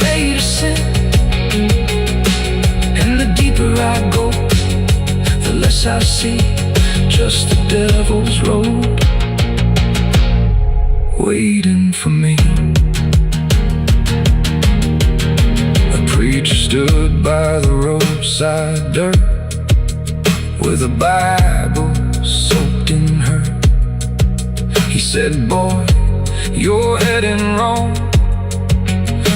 made of sin. And the deeper I go, the less I see, just the devil's road waiting for me. A preacher stood by the roadside dirt, with a Bible soaked in her. He said, boy, you're heading wrong.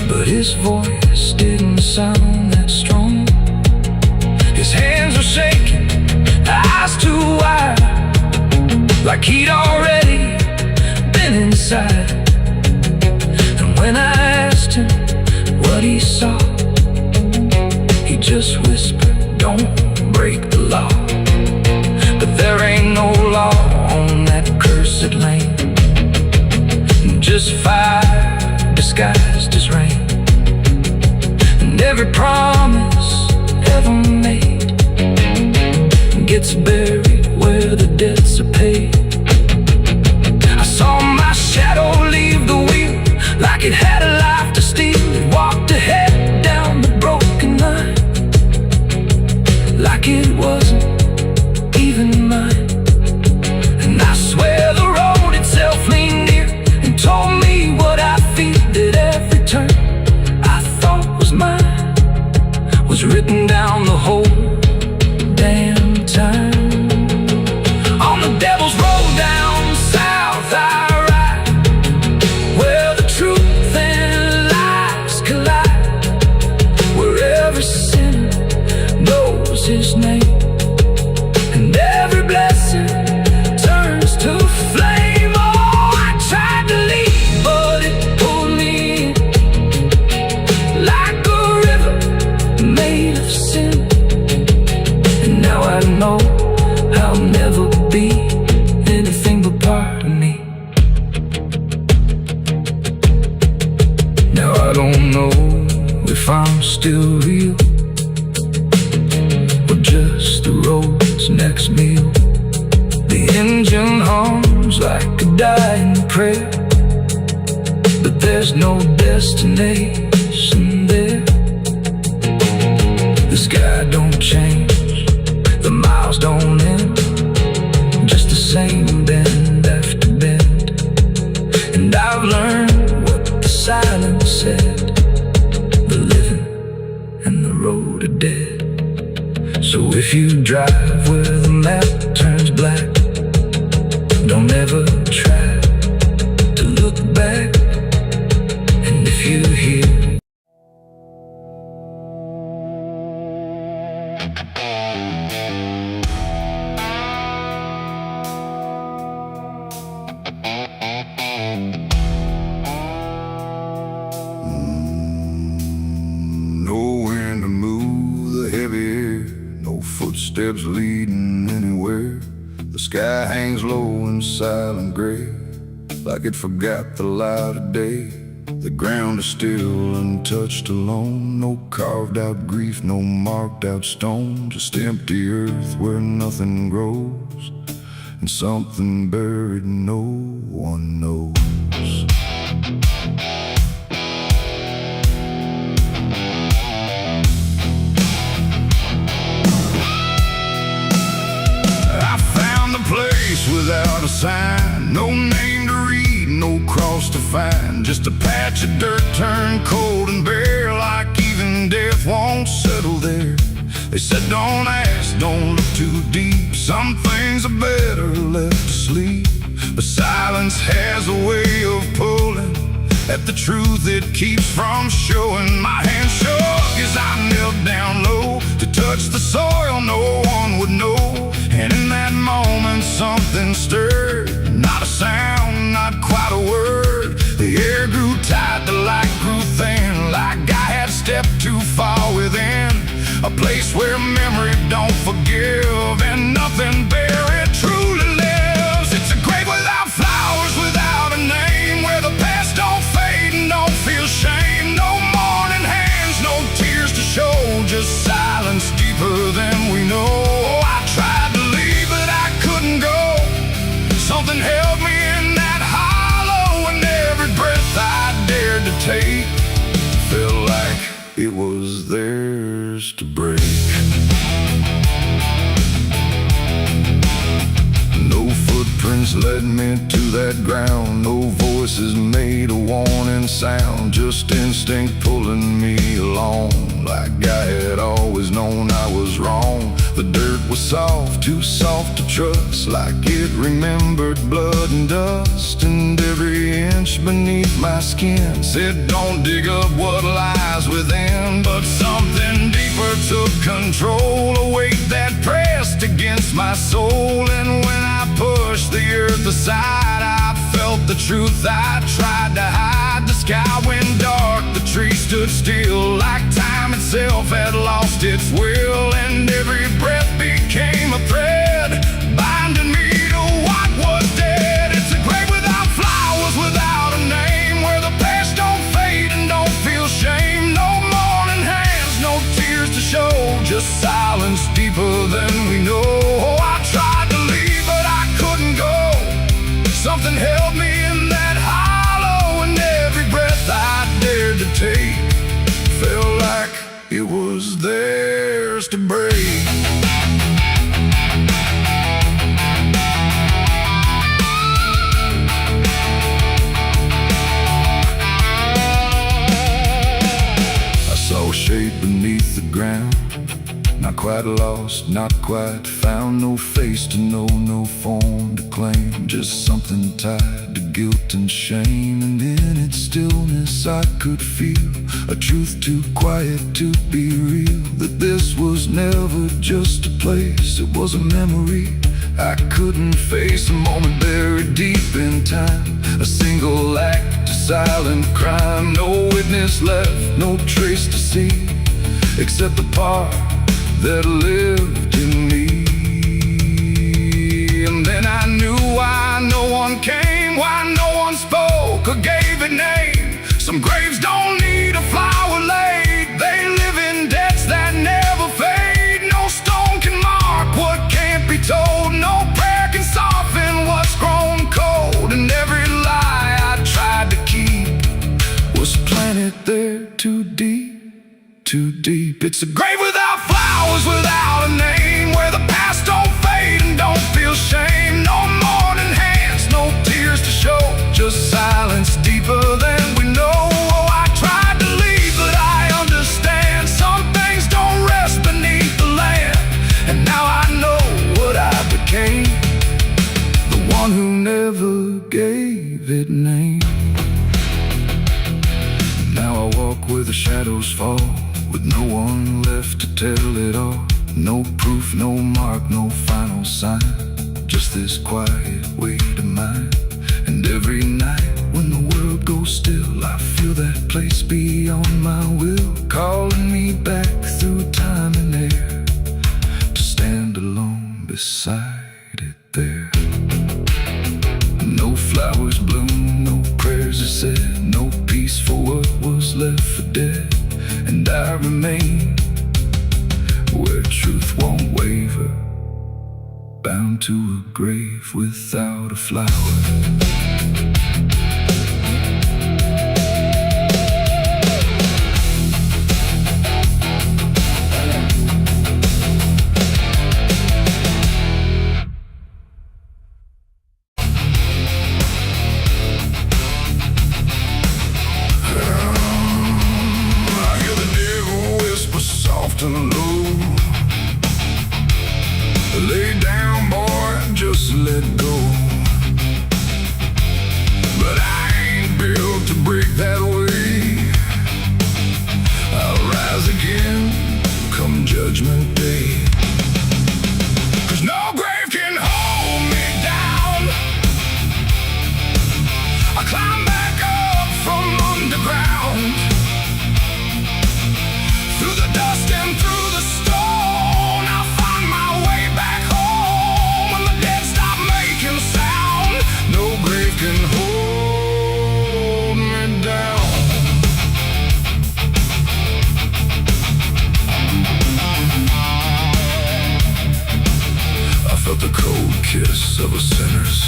But his voice didn't sound that strong. His hands were shaking, eyes eyes too wide, like he'd already been inside. And when I asked him what he saw, he just whispered, "Don't break the law." But there ain't no law on that cursed land, just fire disguised as rain. And every promise ever made gets buried where the debts are paid. I saw my shadow leave the wheel like it had a life to steal. It walked ahead down the broken line, like it wasn't even mine. And I swear the road itself leaned near and told me what I feel at every turn I thought was mine was written down the whole damn time. On the devil's road down south I ride, where the truth and lies collide, where every sinner knows his name, and every blessing turns to flame. Oh, I tried to leave, but it pulled me in, like a river made of sin. And now I know I'll never be anything but part of me. Now I don't know if I'm still real, or just the road's next meal. The engine hums like a dying prayer, but there's no destination there. The sky don't change, the miles don't end, just the same bend after bend. And I've learned what the silence said: the living and the road are dead. So if you drive where the map turns black, don't ever try to look back. And if you hear No wind to move the heavy air, no footsteps leading anywhere. The sky hangs low and silent gray, like it forgot the light of day. The ground is still untouched alone, no carved out grief, no marked out stone, just empty earth where nothing grows, and something buried no one knows. Place without a sign, no name to read, no cross to find, just a patch of dirt turned cold and bare, like even death won't settle there. They said don't ask, don't look too deep, some things are better left to sleep. But silence has a way of pulling at the truth it keeps from showing. My hand shook as I knelt down low to touch the soil no one would know. And in that moment something stirred, not a sound, not quite a word. The air grew tight, the light grew thin, like I had stepped too far within a place where memory don't forgive and nothing buried truly lives. It's a grave without flowers, without a name, where the past don't fade and don't feel shame. No mourning hands, no tears to show, just silence deeper than we know. I tried to leave, but I couldn't go. Something held me in that hollow, and every breath I dared to take felt like it was theirs to break. No footprints led me to that ground, no voices made a warning sound, just instinct pulling me along, like I had always known I was wrong. The dirt was soft, too soft to trust, like it remembered blood and dust, and every inch beneath my skin said don't dig up what lies within. But something deeper took control, a weight that pressed against against my soul. And when I pushed the earth aside, I felt the truth I tried to hide. The sky went dark, the trees stood still, like time itself had lost its will. And every breath became a thread, binding me to what was dead. It's a grave without flowers, without a name, where the past don't fade and don't feel shame. No mourning hands, no tears to show, just silence deeper than we know. Oh, I tried to leave, but I couldn't go. Something held me in that hollow, and every breath I dared to take felt like it was theirs to break. I saw a shape beneath the ground, not quite lost, not quite found. No face to know, no form to claim, just something tied to guilt and shame. And in its stillness I could feel a truth too quiet to be real, that this was never just a place, it was a memory I couldn't face. A moment buried deep in time, a single act, a silent crime. No witness left, no trace to see, except the part that lived in me. And then I knew why no one came, why no one spoke or gave it name. Some graves don't need a flower laid, they live in debts that never fade. No stone can mark what can't be told, no prayer can soften what's grown cold. And every lie I tried to keep was planted there too deep, too deep. It's a grave without flowers, without a name, where the past don't fade and don't feel shame. No mourning hands, no tears to show, just silence deeper than we know. Oh, I tried to leave, but I understand some things don't rest beneath the land. And now I know what I became, the one who never gave it name. Now I walk where the shadows fall, with no one left to tell it all. No proof, no mark, no final sign, just this quiet weight of mine. And every night when the world goes still, I feel that place beyond my will, calling me back through time and air, to stand alone beside it there. No flowers bloom, no prayers are said, no peace for what was left for dead. And I remain where truth won't waver, bound to a grave without a flower. And low, lay down, boy, just let go. But I ain't built to break that way. I'll rise again come judgment day. 'Cause no grave can hold me down. I climb back up from underground, through the dust and through the stone. I'll find my way back home when the dead stop making sound. No grave can hold me down. I felt the cold kiss of a sinner's.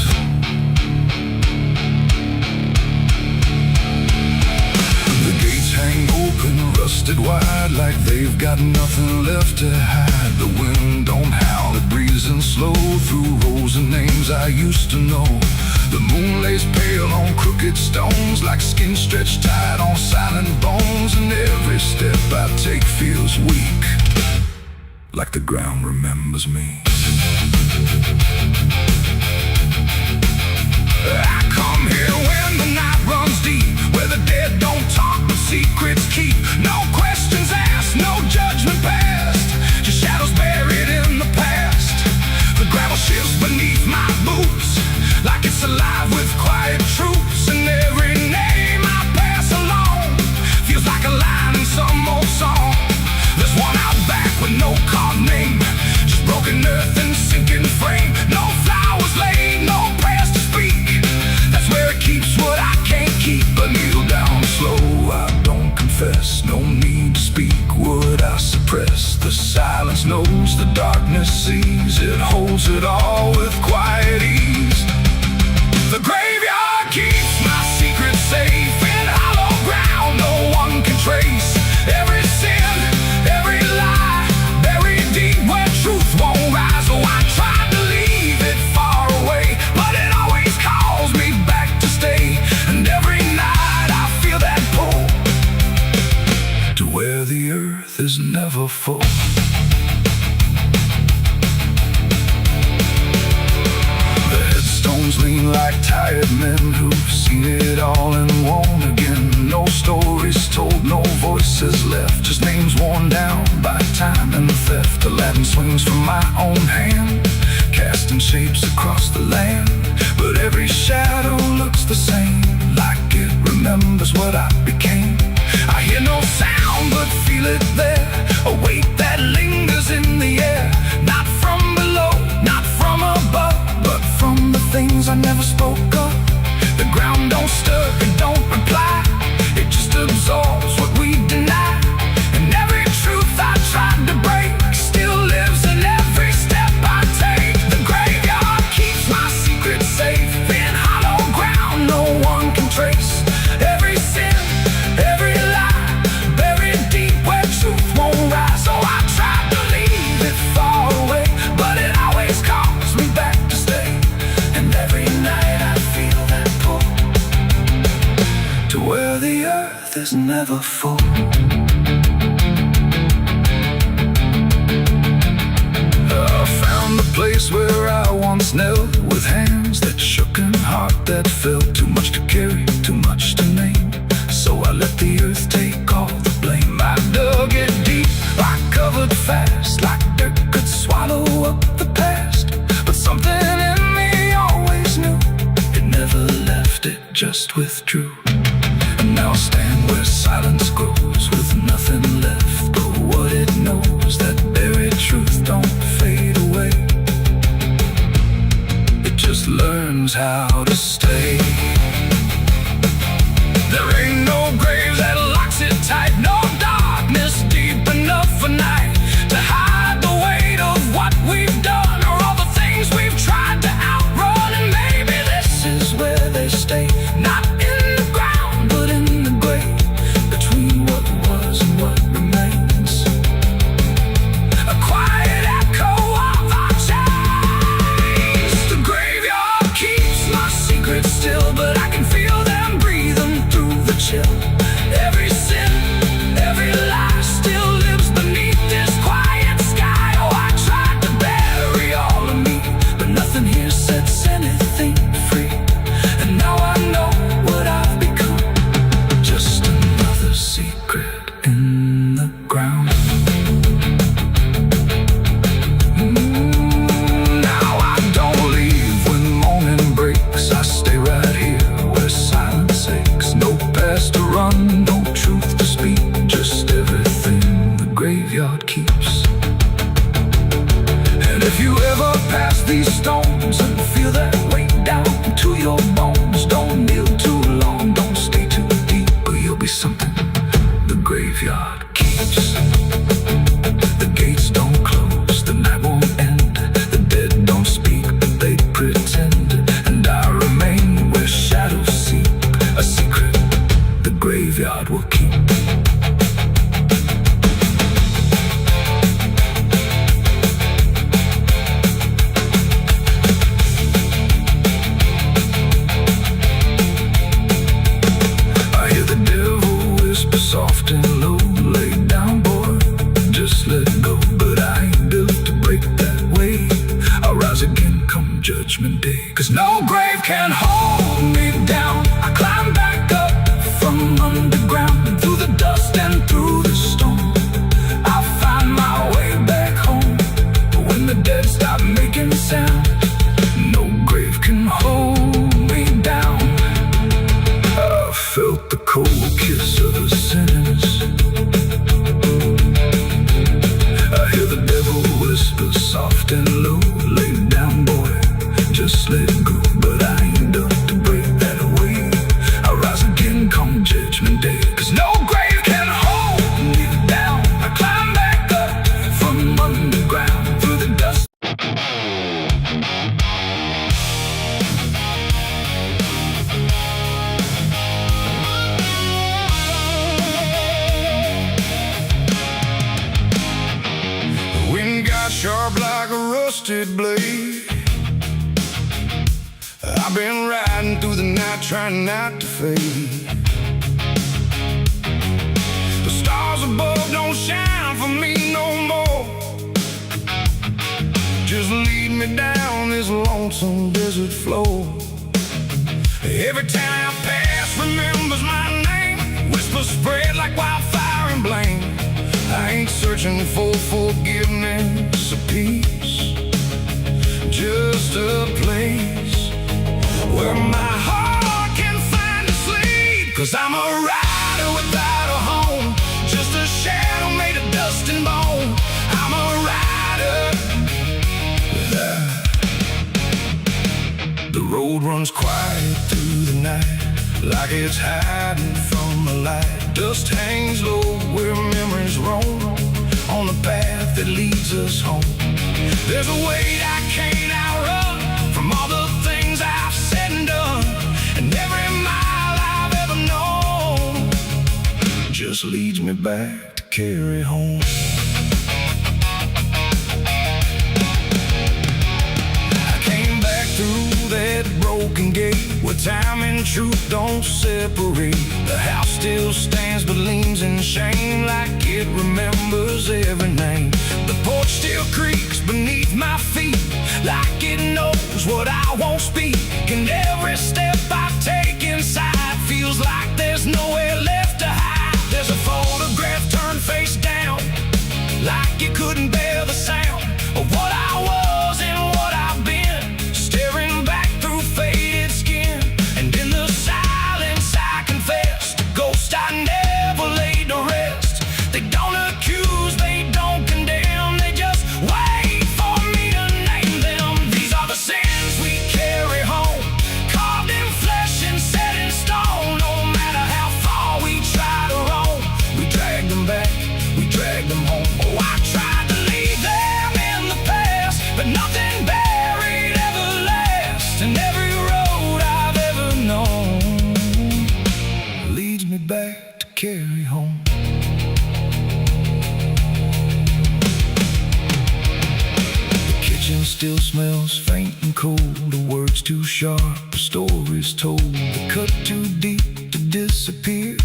The gates hang open, rusted wide, like they've got nothing left to hide. The wind don't howl, it breathes in slow through rows and names I used to know. The moon lays pale on crooked stones, like skin stretched tight on silent bones. And every step I take feels weak, like the ground remembers me. I come here when the night runs deep, where the dead don't talk but secrets keep. No questions asked, no judgment passed, just shadows buried in the past. sees. It holds it all with quiet ease. The graveyard keeps my secret safe in hollow ground no one can trace. Every sin, every lie, buried deep where truth won't rise. Oh, I tried to leave it far away, but it always calls me back to stay. And every night I feel that pull to where the earth is never full. The headstones lean like tired men who've seen it all and won't again. No stories told, no voices left, just names worn down by time and theft. Aladdin swings from my own hand, casting shapes across the land. But every shadow looks the same, like it remembers what I became. I hear no sound but feel it there, a weight that lingers in the air. Not from below, not from above, but from the things I never spoke of. The ground don't stir, it don't reply, it just absorbs what we deny. And every truth I tried to break still lives in every step I take. The graveyard keeps my secret safe in hollow ground no one can trace. Every sin, every lie, buried deep where truth won't rise. So I tried to leave it far away, but it always calls me back to stay. And every night I feel that pull to where the earth is never full. I found the place where I once knelt, with hands that shook and heart that felt. Too much to carry, too much to name, so I let the earth take all the blame. I dug it deep, I covered fast, like dirt could swallow up the past. But something in me always knew, it never left, it just withdrew. And now I stand where silence grows, with nothing left but what it knows. That buried truth don't fade away, it just learns how to stay. There ain't no grave that locks it tight, no darkness deep enough for night to hide the weight of what we've done, or all the things we've tried to outrun. And maybe this is where they stay, not in the ground but in the grave, between what was and what remains. A quiet echo of our chains. The graveyard keeps my secrets still, but I can feel them breathing through the chill. Every sin, every lie still lives beneath this quiet sky. Oh, I tried to bury all of me, but nothing here sets anything free. And now I know what I've become, just another secret in the ground. Now I don't leave when morning breaks, I stay right here where silence aches. No past to run, no truth to speak, just everything the graveyard keeps. And if you ever pass these stones and feel that weight down to your bones, don't kneel too long, don't stay too deep, or you'll be something the graveyard keeps. The gates don't close, the night won't end, the dead don't speak, but they pretend. And I remain where shadows seep, a secret the graveyard will keep. I hear the devil whisper soft and low, lay down boy, just let go. But I ain't built to break that way, I'll rise again come judgment day. 'Cause no grave can hold me down, I climb back up from underground, and through the dust and through the storm I'll find my way back home. But when the dead stop making sound, no grave can hold me down. I felt the cold kiss of the sinners, I hear the devil whisper soft and low, lay down boy, just let go. But I ain't done to break that away, I'll rise again come judgment day. 'Cause no grave can hold me down, I climb back up from underground, through the dust sharp like a rusted blade. I've been riding through the night trying not to fade. The stars above don't shine for me no more. Just lead me down this lonesome desert floor. Every town I pass remembers my name. Whispers spread like wildfire and blame. I ain't searching for forgiveness or peace, just a place where my heart can find a sleep. 'Cause I'm a rider without a home, just a shadow made of dust and bone. I'm a rider. The road runs quiet through the night, like it's hiding from the light. Dust hangs low where memories roam, on the path that leads us home. There's a weight I can't outrun, from all the things I've said and done. And every mile I've ever known just leads me back to carry home. I came back through that broken gate, where time and truth don't separate. The house still stands but leans in shame, like it remembers every name. The porch still creaks beneath my feet, like it knows what I won't speak. And every step I take inside feels like there's nowhere left to hide. There's a photograph turned face down, like it couldn't bear the sound of what I was and what I've been, staring back through faded skin. And in the silence I confess, the ghost I never laid to rest. They don't accuse, they don't condemn, they just wait for me to name them. These are the sins we carry home, carved in flesh and set in stone. No matter how far we try to roam, we drag them back, we drag them home. Oh, I tried to leave them in the past, but nothing buried ever lasts. And every road I've ever known leads me back to carry home. The kitchen still smells faint and cold, the words too sharp, the stories told. They cut too deep to disappear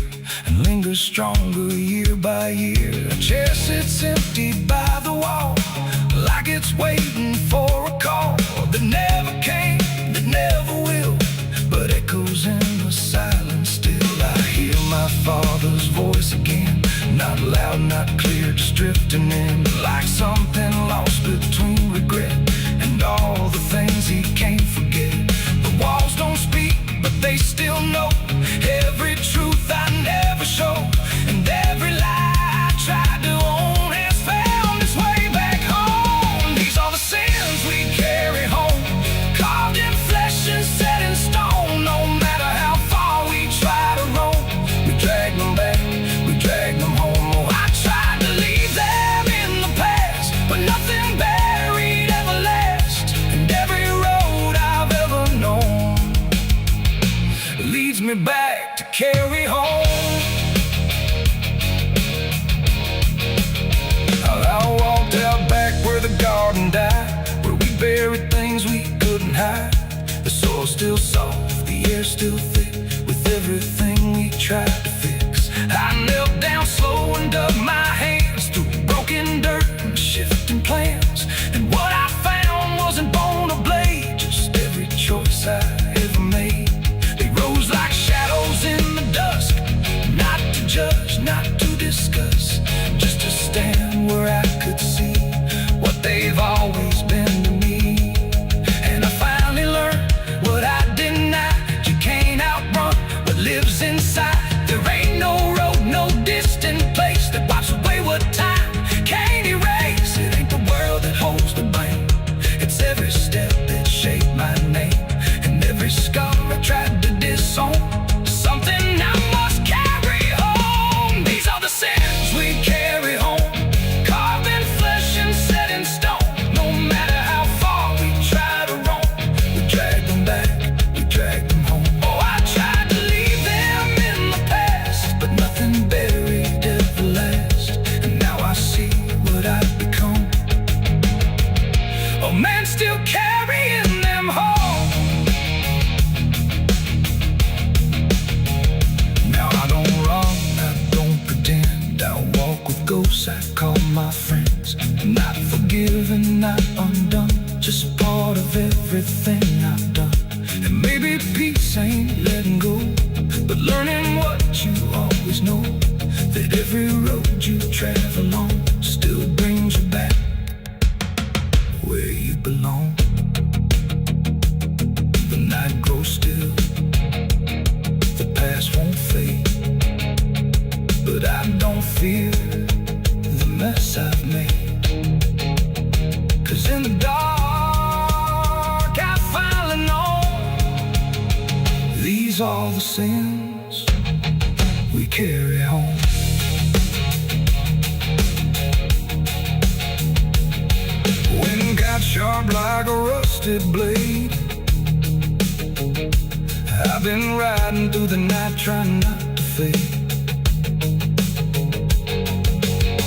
and linger stronger year by year. A chair sits empty by the wall, like it's waiting for a call that never came, that never will, but echoes in the silence still. I hear my father's voice again, not loud, not clear, just drifting in, like something lost between regret and all the things he can't forget. The walls don't speak, but they still know every truth I never show, and every lie I tried to own has found its way back home. These are the sins we carry home, carved in flesh and set in stone. No matter how far we try to roam, we drag them back, we drag them home. Oh, I tried to leave them in the past, but nothing buried ever lasts. And every road I've ever known leads me back to carry home. I walked out back where the garden died, where we buried things we couldn't hide. The soil's still soft, the air's still thick, with everything we tried to fix. I knelt down slow and dug my hands through broken dirt and shifting plans. And what I found wasn't bone or blade, just every choice I ever made. They rose like shadows in the dusk, not to judge, not to discuss, just to stand where I could see what they've always been to me. And I finally learned what I denied, you can't out part of everything I've done. And maybe peace ain't letting go, but learning what you always know, that every road you travel on still brings you back where you belong. The night grows still, the past won't fade, but I don't fear the mess I've made. 'Cause in the dark I finally know these are the sins we carry home. Wind got sharp like a rusted blade. I've been riding through the night trying not to fade.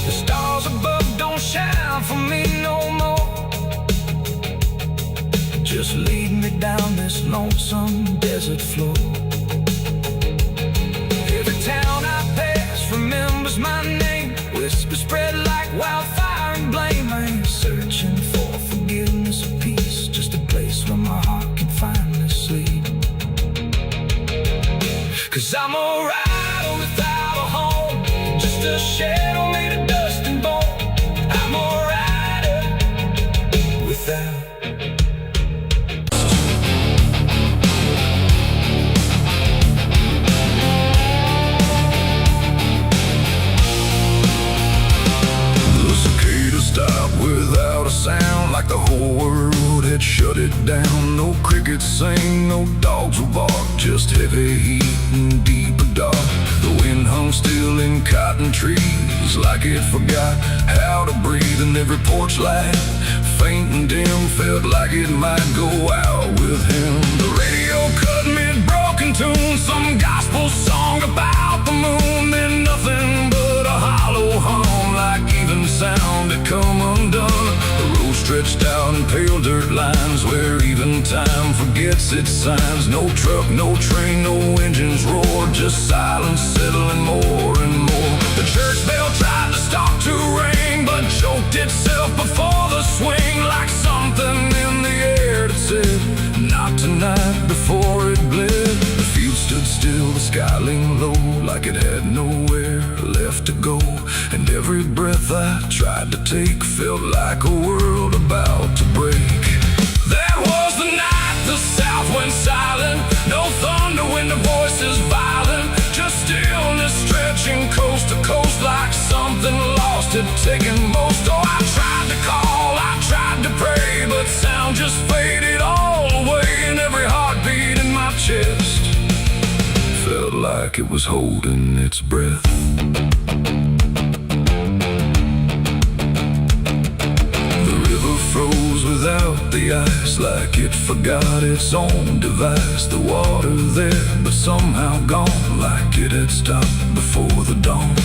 The stars above don't shine for me no more. Just lead me down this lonesome desert floor. Every town I pass remembers my name. Whispers spread like wildfire and blame. I ain't searching for forgiveness or peace, just a place where my heart can finally sleep. 'Cause I'm a rider without a home, just a shadow made of dust and bone. I'm a rider without. Stop without a sound, like the whole world had shut it down. No crickets sing, no dogs will bark, just heavy heat and deeper dark. The wind hung still in cotton trees, like it forgot how to breathe. And every porch light, faint and dim, felt like it might go out with him. The radio cut mid-broken tune, some gospel song about the moon. Then nothing but a hollow hum, like even sound had come undone. The road stretched out in pale dirt lines, where even time forgets its signs. No truck, no train, no engines roar, just silence settling more and more. The church bell tried to stop to ring, but choked itself before the swing, like something in the air that said, not tonight, before it bled. The field stood still, the sky leaned low, like it had nowhere left to go. And every breath I tried to take felt like a world about to break. That was the night the south went silent. No thunder when the voices violent, just stillness stretching coast to coast, like something lost had taken most. Oh, I tried to call, I tried to pray, but sound just faded all away. And every heartbeat in my chest felt like it was holding its breath. Froze without the ice, like it forgot its own device. The water there, but somehow gone, like it had stopped before the dawn.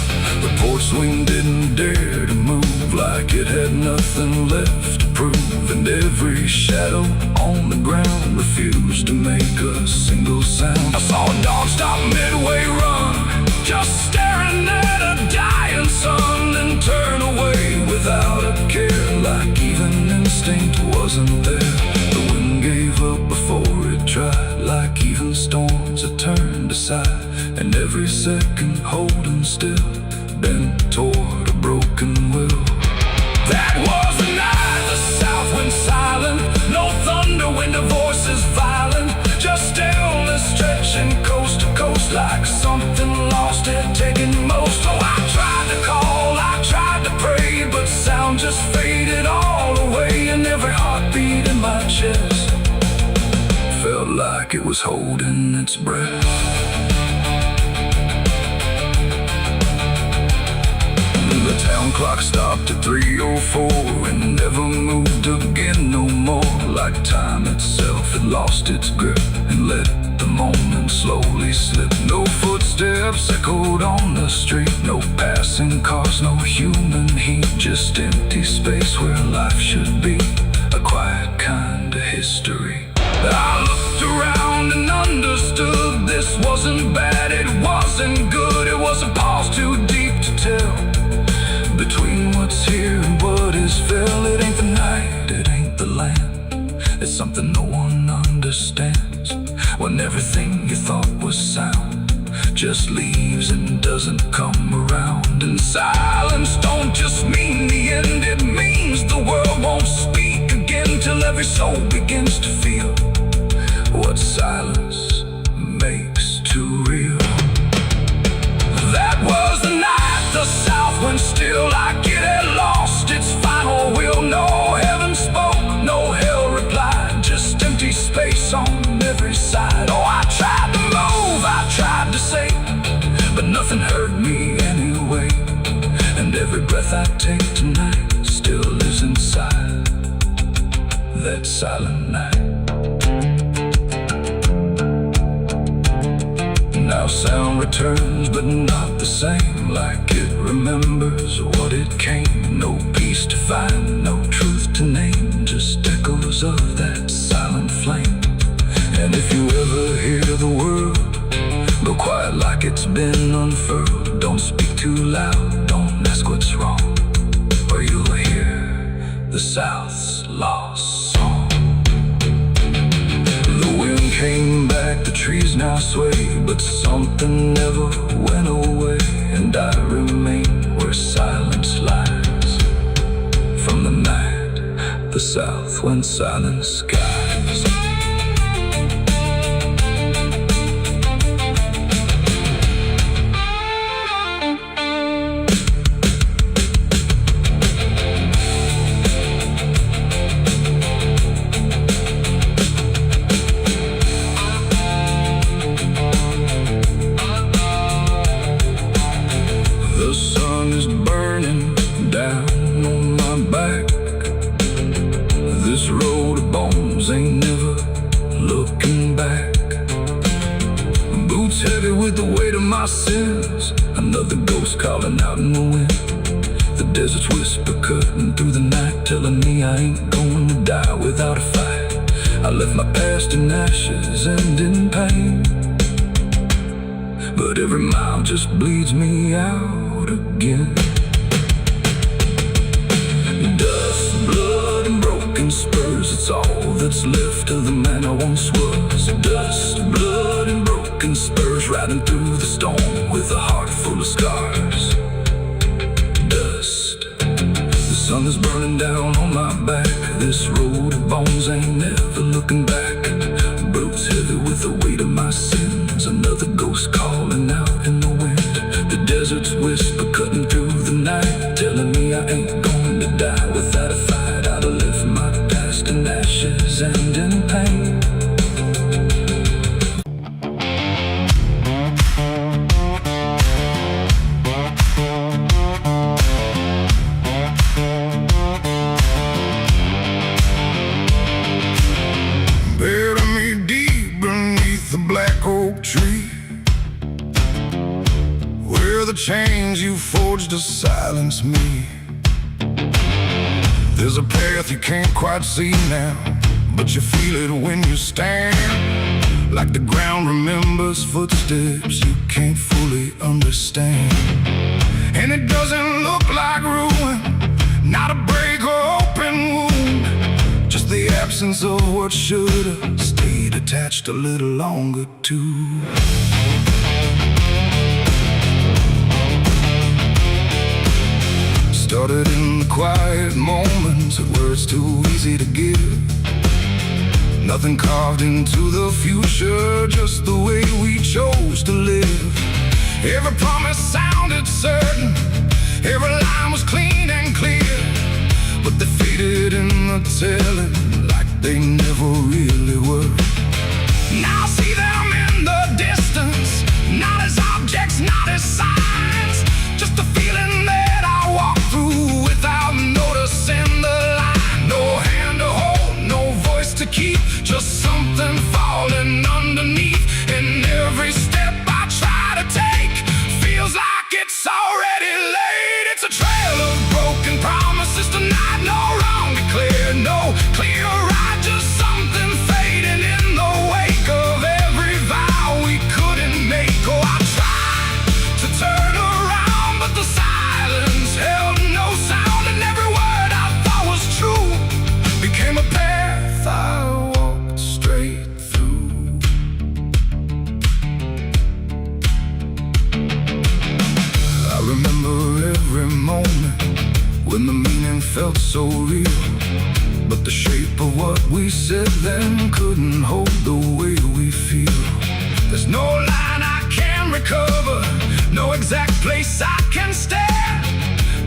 The porch swing didn't dare to move, like it had nothing left to prove. And every shadow on the ground refused to make a single sound. I saw a dog stop midway run, just staring at a dying sun, then turn away without a care, like even instinct wasn't there. The wind gave up before it tried, like even storms had turned aside. And every second holding still, bent toward a broken will. That was the night the south went silent. No thunder when the voices violent, just stillness stretching coast to coast, like something lost had taken most. Oh, I tried to call, I tried to pray, but sound just faded all away. And every heartbeat in my chest felt like it was holding its breath. The town clock stopped at 3:04 and never moved again no more, like time itself had lost its grip and let the moment slowly slip. No footsteps echoed on the street, no passing cars, no human heat, just empty space where life should be, a quiet kind of history. I looked around and understood this wasn't bad, it wasn't good, it was a pause too deep to tell. Between what's here and what is fell, it ain't the night, it ain't the land, It's something no one understands, when everything you thought was sound just leaves and doesn't come around. And silence don't just mean the end, it means the world won't speak again till every soul begins to feel what silence makes too real. That was the night the South went still, like it had lost its final will. No heaven spoke, no hell replied, just empty space on every side. Oh, I tried to move, I tried to say, but nothing hurt me anyway. And every breath I take tonight still lives inside that silent night. Now sound returns, but not the same, like it remembers what it came. No peace to find, no truth to name, just echoes of that silent flame. And if you ever hear the world go quiet like it's been unfurled, don't speak too loud, don't ask what's wrong, or you'll hear the South's lost song. The wind came back, the trees now sway, but something never went away. And I remain where silence lies, from the night the South went silent skies. This road of bones ain't never looking back. Boots heavy with the weight of my sins, another ghost calling out in the wind. The desert's whisper cutting through the night, telling me I ain't going to die without a fight. I left my past in ashes and in pain, but every mile just bleeds me out again. Dust, blood, and broken spurs, it's all that's left of the man I once was. Dust, blood, and broken spurs, riding through the storm with a heart full of scars. Dust, the sun is burning down on my back. This road of bones ain't never looking back. Boots heavy with the weight of my sins, another ghost calling out in the wind. The desert's whisper cutting through the night, telling me I ain't going to die without a fight. I'd have left my past in ashes and in pain. Bury me deep beneath the black oak tree, where the chains you forged to silence me. There's a path you can't quite see now, but you feel it when you stand. Like the ground remembers footsteps you can't fully understand. And it doesn't look like ruin, not a break or open wound, just the absence of what should've stayed attached a little longer too. Started in the quiet moments where it's too easy to give. Nothing carved into the future, just the way we chose to live. Every promise sounded certain, every line was clean and clear, but they faded in the telling like they never really were. Now I see them in the distance, not as objects, not as signs, just a feeling that I walk through without noticing the line. No hand to hold, no voice to keep, just something falling underneath. And every step I try to take feels like it's already late. It's a trail of broken promises tonight, no wrong declared, no clear right, just something fading in the wake of every vow we couldn't make. Oh, I tried to turn around, but the silence held no sound, and every word I thought was true became a path I what we said then couldn't hold the way we feel. There's no line I can recover, no exact place I can stand.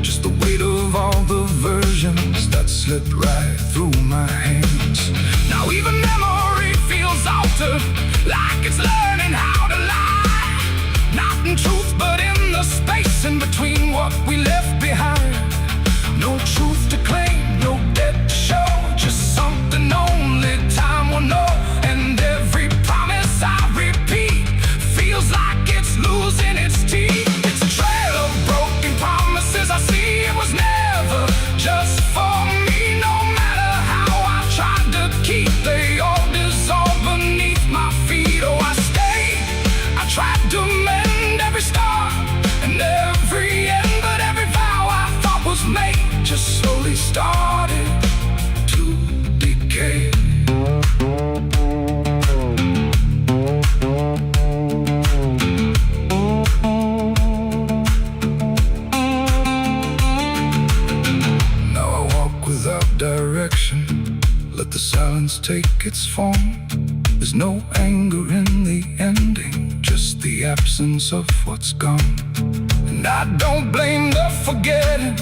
Just the weight of all the versions that slipped right through my hands. Now even memory feels altered, like it's learning how to lie. Not in truth, but in the space in between what we left behind. No truth to claim, no debt to show, just something only time will know. And every promise I repeat feels like it's losing its teeth. It's a trail of broken promises I see. It was never just for me. No matter how I tried to keep, they all dissolve beneath my feet. Oh, I stayed, I tried to mend every star and every end, but every vow I thought was made just slowly started to decay. Now I walk without direction, let the silence take its form. There's no anger in the ending, just the absence of what's gone. And I don't blame the forgetting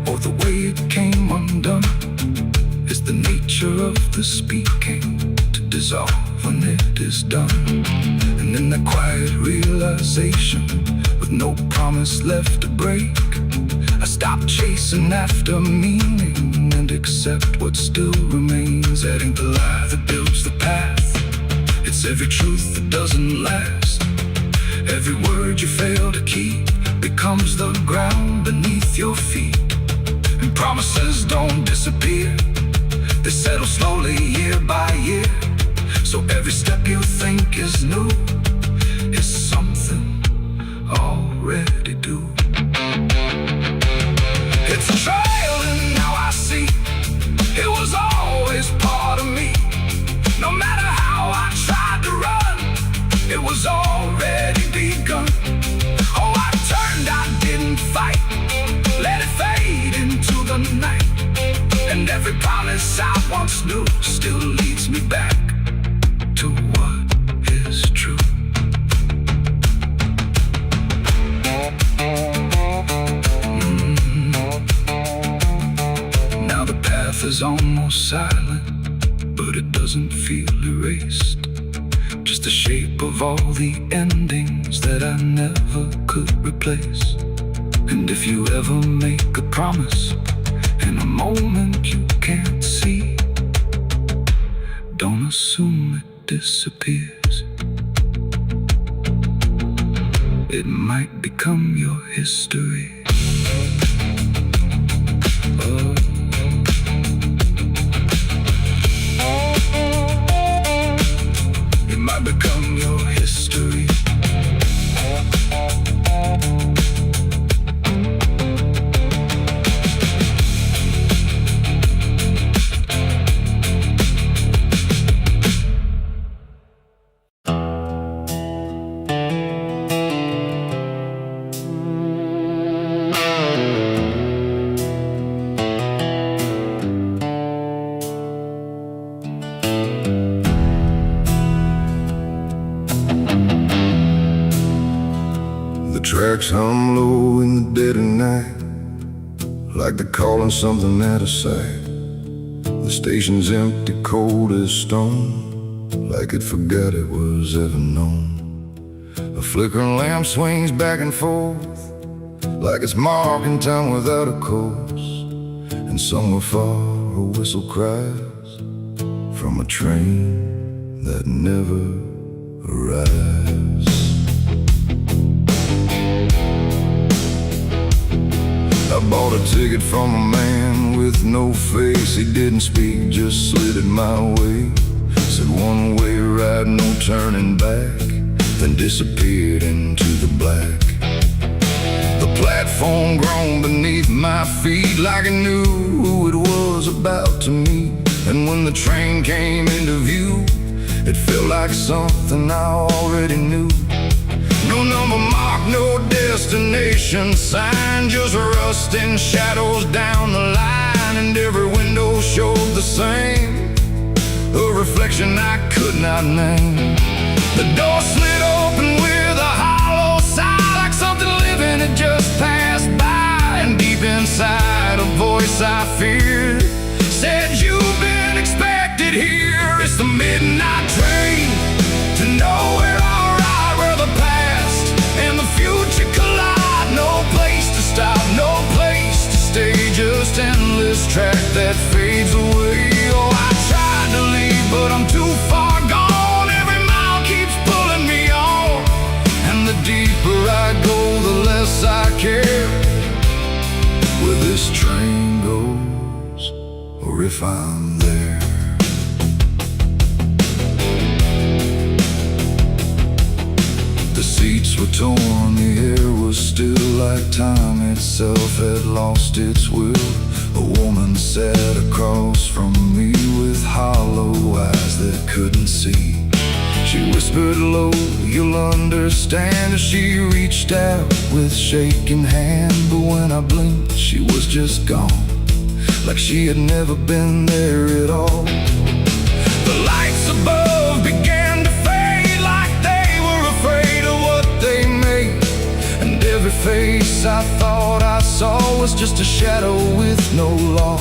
or the way it came undone. It's the nature of the speaking to dissolve when it is done. And in that quiet realization, with no promise left to break, I stop chasing after meaning and accept what still remains. That ain't the lie that builds the path, it's every truth that doesn't last. Every word you fail to keep becomes the ground beneath your feet. And promises don't disappear, they settle slowly year by year. So every step you think is new is something already due. It's a trail and now I see it was always part of me. No matter how I tried to run, it was already begun. Oh, I turned, I didn't fight, let it fade into the night. And every promise I once knew still leads me back to what is true. Now the path is almost silent, but it doesn't feel erased. Just the shape of all the endings that I never could replace. And if you ever make a promise in a moment you can't see, don't assume it disappears. It might become your history. Oh. It might become your history. Tracks hum low in the dead of night, like they're calling something out of sight. The station's empty, cold as stone, like it forgot it was ever known. A flickering lamp swings back and forth, like it's marking time without a course. And somewhere far a whistle cries from a train that never arrives. I bought a ticket from a man with no face. He didn't speak, just slid it my way. Said one way ride, no turning back, then disappeared into the black. The platform groaned beneath my feet, like it knew who it was about to meet. And when the train came into view, it felt like something I already knew. No number mark, no destination sign, just rusting shadows down the line. And every window showed the same, direction I could not name. The door slid open with a hollow sigh, like something living had just passed by. And deep inside, a voice I feared said, "You've been expected here." It's the midnight train to nowhere, alright, where the past and the future collide. No place to stop, no place to stay, just endless track that fades away. Oh, I tried to leave, but I'm too far gone. Every mile keeps pulling me on, and the deeper I go, the less I care where this train goes, or if I'm there. The seats were torn, the air was still, like time itself had lost its will. A woman sat across from me with hollow eyes that couldn't see. She whispered low, "You'll understand," as she reached out with shaking hand. But when I blinked, she was just gone, like she had never been there at all. The lights above began to fade, like they were afraid of what they made. And every face I thought I saw was just a shadow with no law.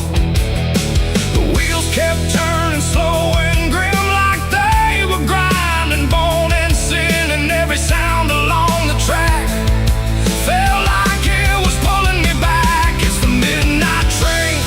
The wheels kept turning slow and grim, like they were grinding bone and sin. And every sound along the track felt like it was pulling me back. It's the midnight train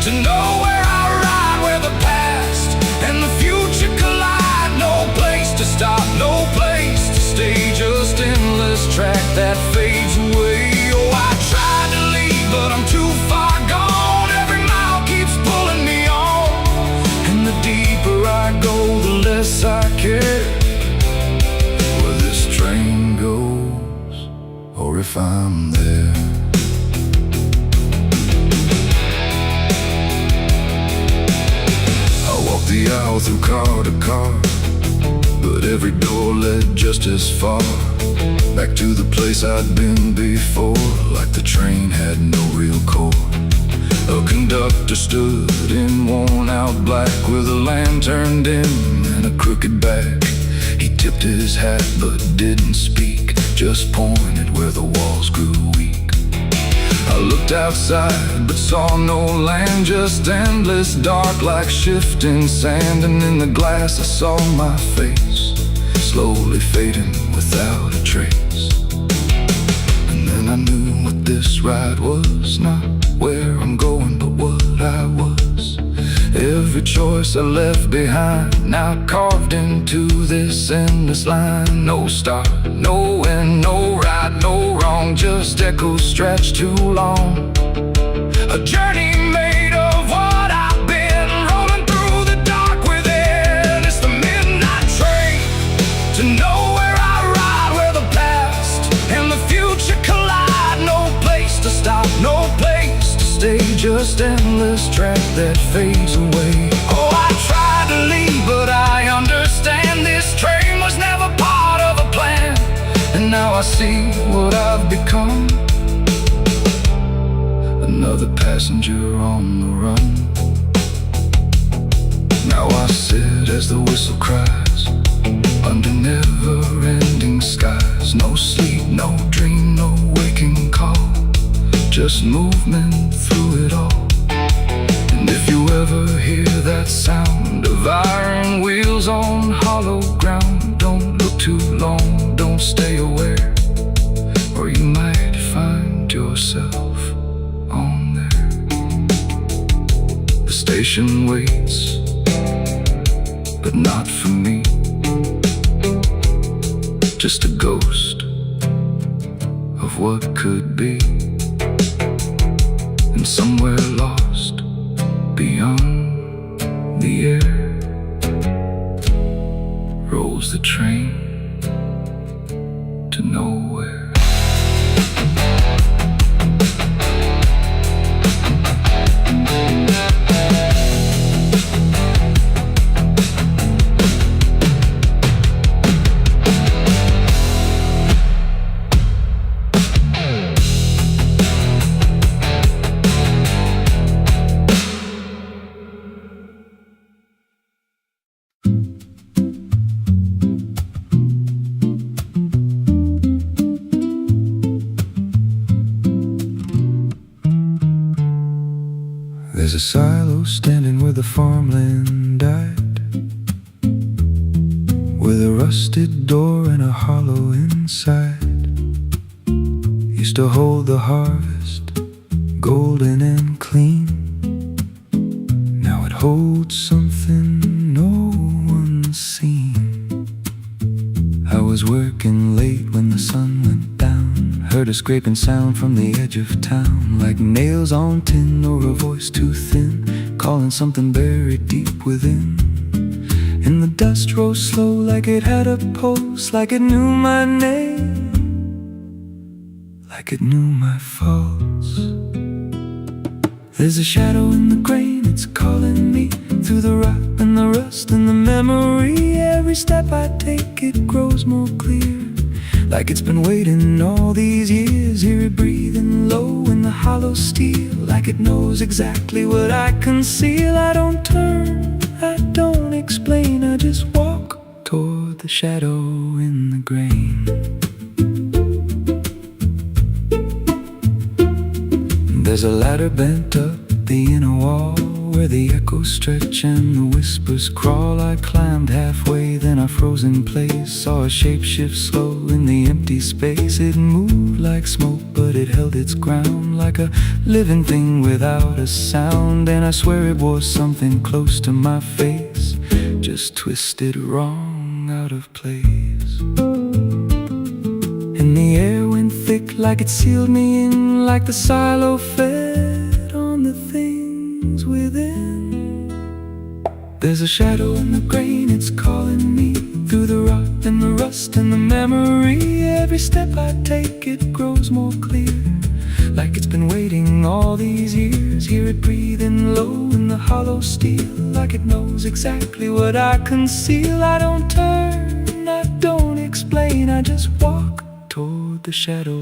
to nowhere, I ride, where the past and the future collide. No place to stop, no place to stay, just endless track that fades away. Oh, I tried to leave, but I'm too far gone. Every mile keeps pulling me on, and the deeper I go, the less I care where this train goes, or if I'm there. I walked the aisle through car to car, but every door led just as far back to the place I'd been before, like the train had no real core. A conductor stood in worn-out black with a lantern dim and a crooked back. He tipped his hat but didn't speak, just pointed where the walls grew weak. I looked outside but saw no land, just endless dark like shifting sand. And in the glass I saw my face, slowly fading without a trace. And then I knew what this ride was, not where I'm going, but what I was. Every choice I left behind, now carved into this endless line. No start, no end, no right, no wrong, just echoes stretched too long. A journey made of what I've been, rolling through the dark within. It's the midnight train to nowhere, I ride, where the past and the future collide. No place to stop, no place to stay, just endless track that fades away. Oh, I tried to leave, but I understand this train was never part of a plan. And now I see what I've become, another passenger on the run. Now I sit as the whistle cries, under never-ending skies. No sleep, no dream, no waking call, just movement through it all. And if you ever hear that sound of iron wheels on hollow ground, don't look too long, don't stay aware, or you might find yourself on there. The station waits, but not for me, just a ghost of what could be. And somewhere lost beyond the air rolls the train to nowhere. There's a silo standing where the farmland died, with a rusted door and a hollow inside. Used to hold the harvest, golden and clean. Now it holds something no one's seen. I was working late when the sun went down, heard a scraping sound from the edge of town, like nails on tin or a voice too thin, calling something buried deep within. And the dust rose slow like it had a pulse, like it knew my name, like it knew my faults. There's a shadow in the grain, it's calling me through the rot and the rust and the memory. Every step I take, it grows more clear, like it's been waiting all these years. Hear it breathing low in the hollow steel, like it knows exactly what I conceal. I don't turn, I don't explain, I just walk toward the shadow in the grain. There's a ladder bent up the inner wall, where the echoes stretch and the whispers crawl. I climbed halfway, then I froze in place, saw a shape shift slow in the empty space. It moved like smoke, but it held its ground, like a living thing without a sound. And I swear it was something close to my face, just twisted wrong, out of place. And the air went thick, like it sealed me in, like the silo fed on the things within. There's a shadow in the grain, it's calling me through the rot and the rust and the memory. Every step I take, it grows more clear, like it's been waiting all these years. Hear it breathing low in the hollow steel, like it knows exactly what I conceal. I don't turn, I don't explain, I just walk toward the shadow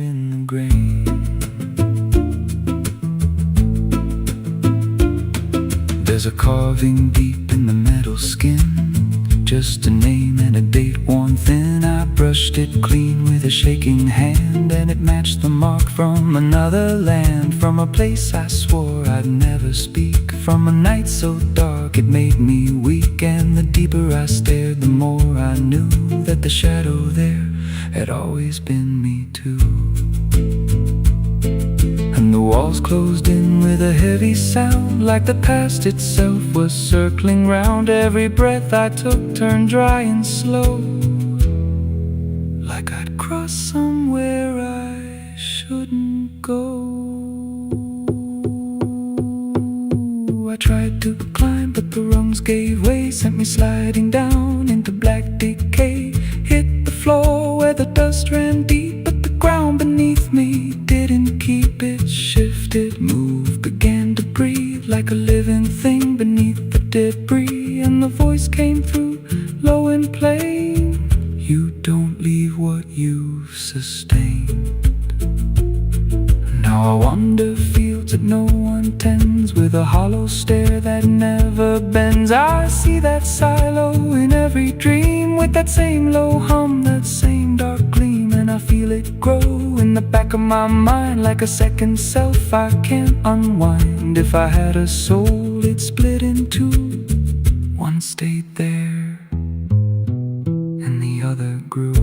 in the grain. There's a carving deep in the metal skin, just a name and a date worn thin. I brushed it clean with a shaking hand, and it matched the mark from another land, from a place I swore I'd never speak, from a night so dark it made me weak. And the deeper I stared, the more I knew that the shadow there had always been me too. And the walls closed in with a heavy sound, like the past itself was circling round. Every breath I took turned dry and slow, like I'd crossed somewhere I shouldn't go. I tried to climb, but the rungs gave way, sent me sliding down into black decay. Hit the floor where the dust ran deep, but the ground beneath me didn't keep it. Shifted, moved, began to breathe like a living thing beneath the debris. And the voice came through, low and plain: you don't leave what you've sustained. Now I wander fields that no one tends, with a hollow stare that never bends. I see that silo in every dream, with that same low hum, that same dark gleam. And I feel it grow in the back of my mind, like a second self I can't unwind. If I had a soul, it'd split in two. One stayed there, and the other grew.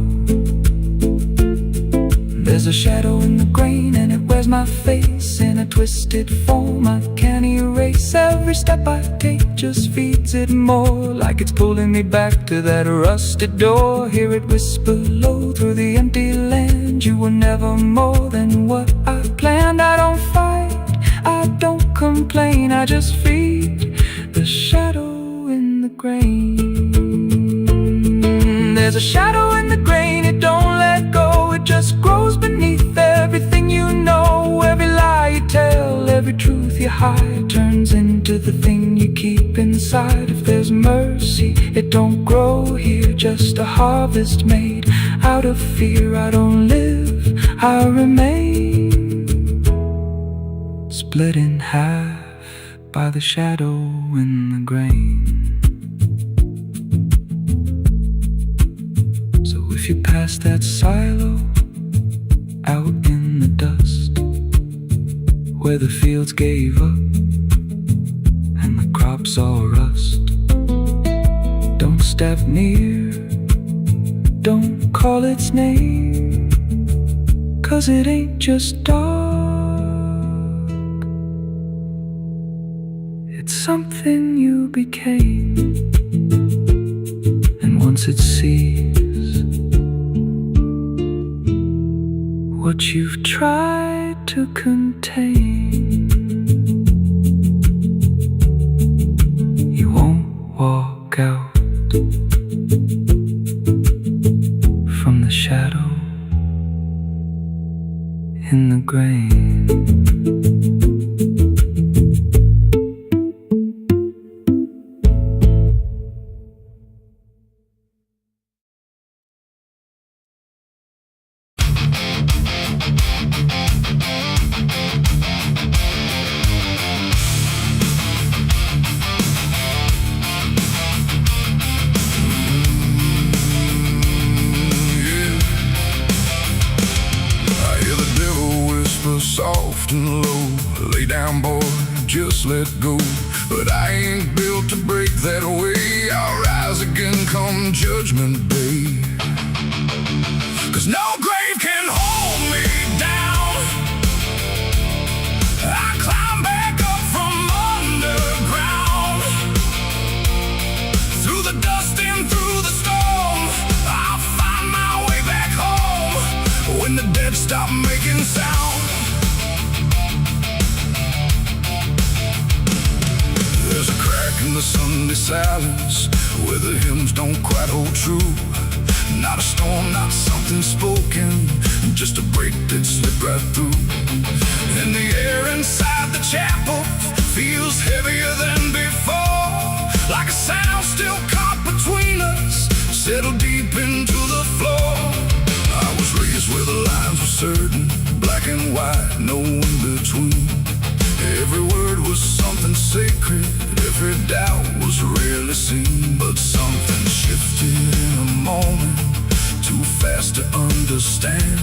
There's a shadow in the grain, and it wears my face in a twisted form I can't erase. Every step I take just feeds it more, like it's pulling me back to that rusted door. Hear it whisper low through the empty land: you were never more than what I planned. I don't fight, I don't complain, I just feed the shadow in the grain. There's a shadow in the grain, it don't let go, it just grows beneath everything you know. Every lie you tell, every truth you hide, turns into the thing you keep inside. If there's mercy, it don't grow here, just a harvest made out of fear. I don't live, I remain, split in half by the shadow in the grain. If you pass that silo out in the dust, where the fields gave up drops all rust. Don't step near, don't call its name, 'cause it ain't just dark, it's something you became. And once it sees what you've tried to contain, you won't walk out from the shadow in the grain. Soft and low, lay down boy, just let go. But I ain't built to break that way. I'll rise again come judgment day, 'cause no grave can hold me down. I climb back up from underground, through the dust and through the storm. I'll find my way back home when the dead stop making sound. There's a crack in the Sunday silence where the hymns don't quite hold true. Not a storm, not something spoken, just a break that slipped right through. And the air inside the chapel feels heavier than before, like a sound still caught between us, settled deep into the floor. I was raised where the lines were certain, black and white, no in between. Every word was something sacred, every doubt was rarely seen. But something shifted in a moment, too fast to understand.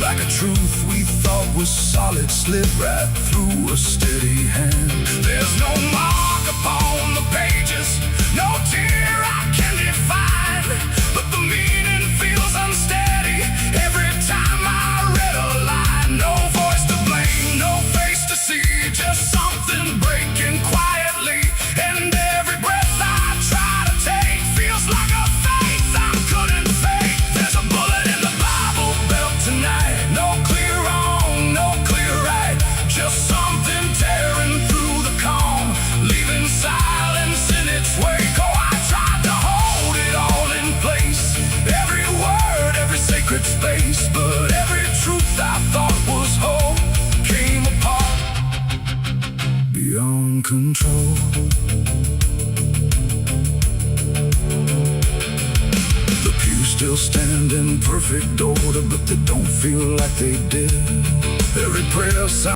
Like a truth we thought was solid slipped right through a steady hand. There's no mark upon the pages, no tear I can define, but the meaning feels unsteady every time I read a line. No voice to blame, no face to see, just something breaking quietly. And every breath I try to take feels like a faith I couldn't fake. There's a bullet in the Bible belt tonight, no clear wrong, no clear right, just something tearing through the calm, leaving silence in its wake. Oh, I tried to hold it all in place, every word, every sacred space, but every truth I thought was whole came apart beyond control. The pews still stand in perfect order, but they don't feel like they did. Every prayer sound